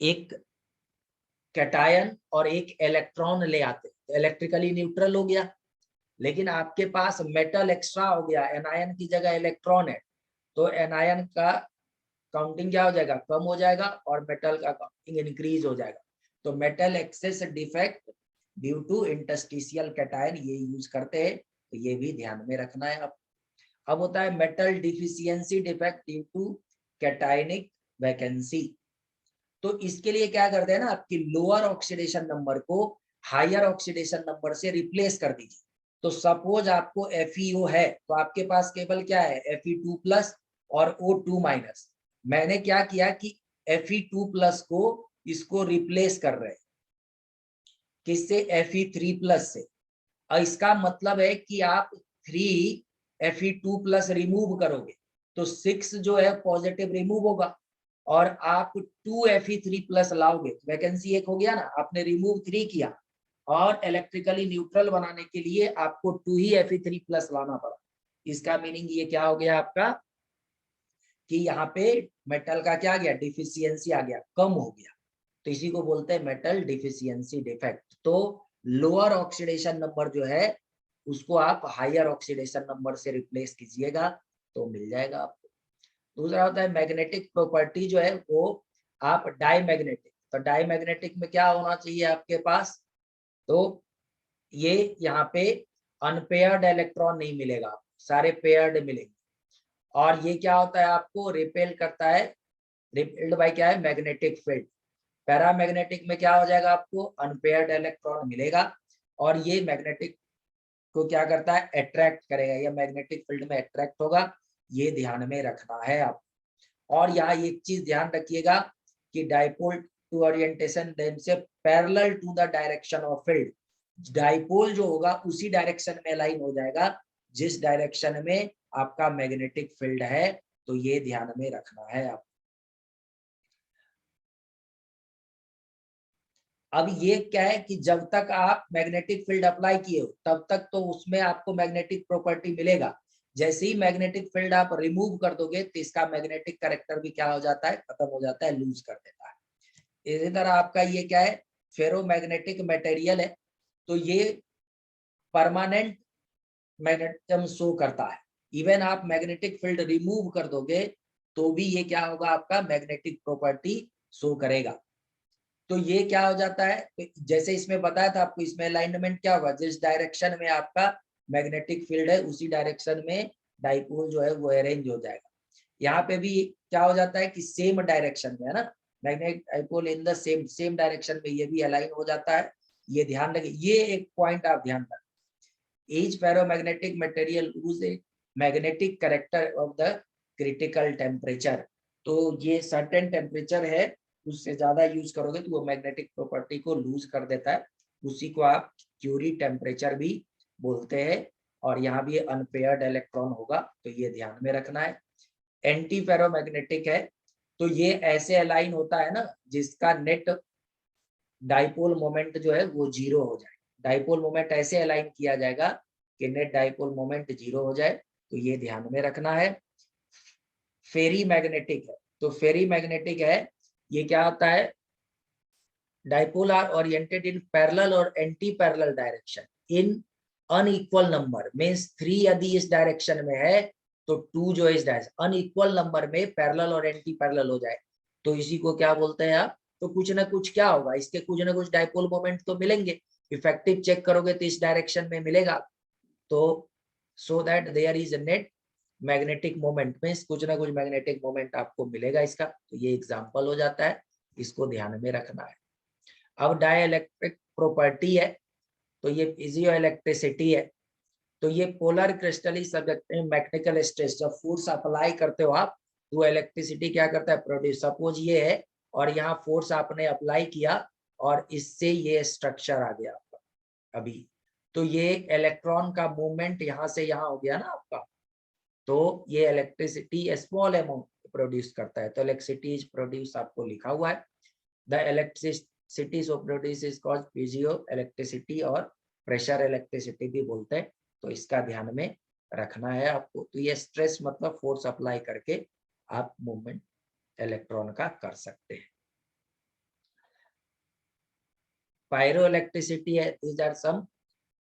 एक कैटायन और एक इलेक्ट्रॉन ले आते, तो इलेक्ट्रिकली न्यूट्रल हो गया। लेकिन आपके पास मेटल एक्स्ट्रा हो गया, एनायन की जगह इलेक्ट्रॉन है, तो एनायन का काउंटिंग क्या हो जाएगा, कम हो जाएगा, और मेटल का काउंटिंग इंक्रीज हो जाएगा। तो metal excess defect due to interstitial cation ये यूज करते हैं, तो ये भी ध्यान में रखना है आप। अब होता है metal deficiency defect due to cationic vacancy. तो इसके लिए क्या करते हैं ना, आपकी लोअर ऑक्सीडेशन नंबर को हायर ऑक्सीडेशन नंबर से रिप्लेस कर दीजिए। तो सपोज आपको FeO है तो आपके पास केवल क्या है Fe2+ और O2 माइनस। मैंने क्या किया कि Fe2+ को इसको रिप्लेस कर रहे हैं किससे Fe3+ से। और इसका मतलब है कि आप 3 Fe2+ रिमूव करोगे तो 6 जो है पॉजिटिव रिमूव होगा और आप 2 Fe3+ लाओगे तो वैकेंसी एक हो गया ना। आपने रिमूव 3 किया और इलेक्ट्रिकली न्यूट्रल बनाने के लिए आपको 2 ही Fe3+ लाना पड़ा। इसका मीनिंग ये क्या हो गया आपका कि यहाँ पे मेटल का क्या गया डिफिशियंसी आ गया, कम हो गया। तो इसी को बोलते हैं मेटल डिफिशियंसी डिफेक्ट। तो लोअर ऑक्सीडेशन नंबर जो है उसको आप हायर ऑक्सीडेशन नंबर से रिप्लेस कीजिएगा तो मिल जाएगा आपको। दूसरा होता है मैग्नेटिक प्रॉपर्टी जो है वो आप डाईमैग्नेटिक। तो डाईमैग्नेटिक में क्या होना चाहिए आपके पास, तो ये यहाँ पे अनपेयर्ड इलेक्ट्रॉन नहीं मिलेगा, सारे पेयर्ड मिलेंगे। और ये क्या होता है आपको रिपेल करता है, रिपेल्ड बाय क्या है मैग्नेटिक फील्ड। पैरामैग्नेटिक में क्या हो जाएगा आपको अनपेयर्ड इलेक्ट्रॉन मिलेगा और ये मैग्नेटिक को क्या करता है अट्रैक्ट करेगा, या मैग्नेटिक फील्ड में अट्रैक्ट होगा। ये ध्यान में रखना है आप। और यहाँ एक चीज ध्यान रखिएगा कि डाइपोल टू ओरिएंटेशन देम से parallel to the direction of field. Dipole जो होगा उसी डायरेक्शन में अलाइन हो जाएगा जिस डायरेक्शन में आपका मैग्नेटिक फील्ड है। तो ये ध्यान में रखना है आप। अब ये क्या है कि जब तक आप मैग्नेटिक फील्ड अप्लाई किए हो तब तक तो उसमें आपको मैग्नेटिक प्रॉपर्टी मिलेगा। जैसे ही मैग्नेटिक फील्ड आप रिमूव कर दोगे तो इसका मैग्नेटिक कैरेक्टर भी क्या हो जाता है खत्म हो जाता है, लूज कर देता है। इसी तरह आपका ये क्या है फेरोमैग्नेटिक मटेरियल है तो ये परमानेंट मैग्नेटिज्म शो करता है। इवन आप मैग्नेटिक फील्ड रिमूव कर दोगे तो भी ये क्या होगा आपका मैग्नेटिक प्रॉपर्टी शो करेगा। तो ये क्या हो जाता है जैसे इसमें बताया था आपको, इसमें अलाइनमेंट क्या होगा जिस डायरेक्शन में आपका मैग्नेटिक फील्ड है उसी डायरेक्शन में डाइपोल जो है वो अरेंज हो जाएगा। यहाँ पे भी क्या हो जाता है कि सेम डायरेक्शन में है ना, magnetic dipole in the same direction में ये भी अलाइन हो जाता है। ये ध्यान रखिए, ये एक पॉइंट आप ध्यान रखें। each ferromagnetic material lose a magnetic character of the critical temperature। तो ये सर्टेन टेम्परेचर है उससे ज्यादा यूज करोगे तो वो मैग्नेटिक प्रॉपर्टी को लूज कर देता है। उसी को आप क्यूरी टेम्परेचर भी बोलते हैं। और यहाँ भी अनपेयर्ड इलेक्ट्रॉन होगा तो ये ध्यान में रखना है। एंटी फेरोमैग्नेटिक है तो ये ऐसे अलाइन होता है ना जिसका नेट डाइपोल मोमेंट जो है वो 0 हो जाए। डाइपोल मोमेंट ऐसे अलाइन किया जाएगा कि नेट डाइपोल मोमेंट 0 हो जाए तो ये ध्यान में रखना है। फेरी मैग्नेटिक है तो फेरी मैग्नेटिक है ये क्या होता है dipole are oriented in parallel और anti parallel direction in unequal number. Means 3 यदि इस डायरेक्शन में है तो 2 जो है इस डायरेक्शन अनइक्वल नंबर में पैरेलल और एंटी पैरेलल हो जाए तो इसी को क्या बोलते हैं आप, तो कुछ ना कुछ क्या होगा इसके कुछ ना कुछ डाइपोल मोमेंट तो मिलेंगे। इफेक्टिव चेक करोगे तो इस डायरेक्शन में मिलेगा। तो so that there is a net magnetic moment में कुछ ना कुछ मैग्नेटिक मोमेंट आपको मिलेगा इसका। तो ये एग्जांपल हो जाता है, इसको ध्यान में रखना है। अब डाइइलेक्ट्रिक प्रॉपर्टी है तो ये पीजियो इलेक्ट्रिसिटी है। तो ये पोलर क्रिस्टली सब्जेक्ट मैग्नेटिकल स्ट्रेस जब फोर्स अप्लाई करते हो आप तो इलेक्ट्रिसिटी क्या करता है प्रोड्यूस। सपोज ये है और यहाँ फोर्स आपने अप्लाई किया और इससे ये स्ट्रक्चर आ गया आपका अभी। तो ये इलेक्ट्रॉन का मूवमेंट यहाँ से यहाँ हो गया ना आपका। तो ये इलेक्ट्रिसिटी स्मॉल अमाउंट प्रोड्यूस करता है। तो इलेक्ट्रिसिटी इज प्रोड्यूस आपको लिखा हुआ है। The electricity so produce is called piezo electricity और प्रेशर इलेक्ट्रिसिटी भी बोलते हैं। तो इसका ध्यान में रखना है आपको। तो ये स्ट्रेस मतलब फोर्स अप्लाई करके आप मूवमेंट इलेक्ट्रॉन का कर सकते हैं। पायरो इलेक्ट्रिसिटी है, these are some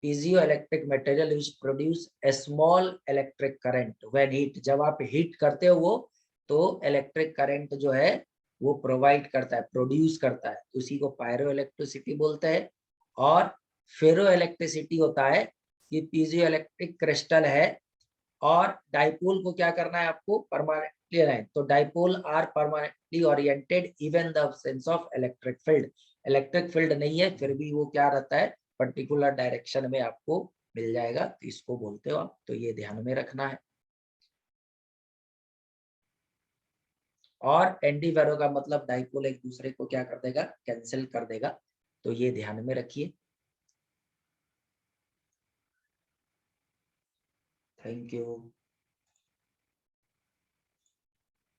piezoelectric material which produce a small electric current when heat। जब आप हीट करते हो वो तो इलेक्ट्रिक करंट जो है वो प्रोवाइड करता है प्रोड्यूस करता है, उसी को पायरो इलेक्ट्रिसिटी बोलते हैं। और फेरो इलेक्ट्रिसिटी होता है कि पीजियो इलेक्ट्रिक क्रिस्टल है और डाइपोल को क्या करना है आपको परमानेंटली अलाइन। तो dipole are permanently oriented even the absence of electric field. Electric field नहीं है, फिर भी वो क्या रहता है, पर्टिकुलर डायरेक्शन में आपको मिल जाएगा, तो इसको बोलते हो आप, तो ये ध्यान में रखना है। और एंटीफेरो का मतलब डाइपोल एक दूसरे को क्या कर देगा, कैंसिल कर देगा, तो ये ध्यान में रखिए। Thank you.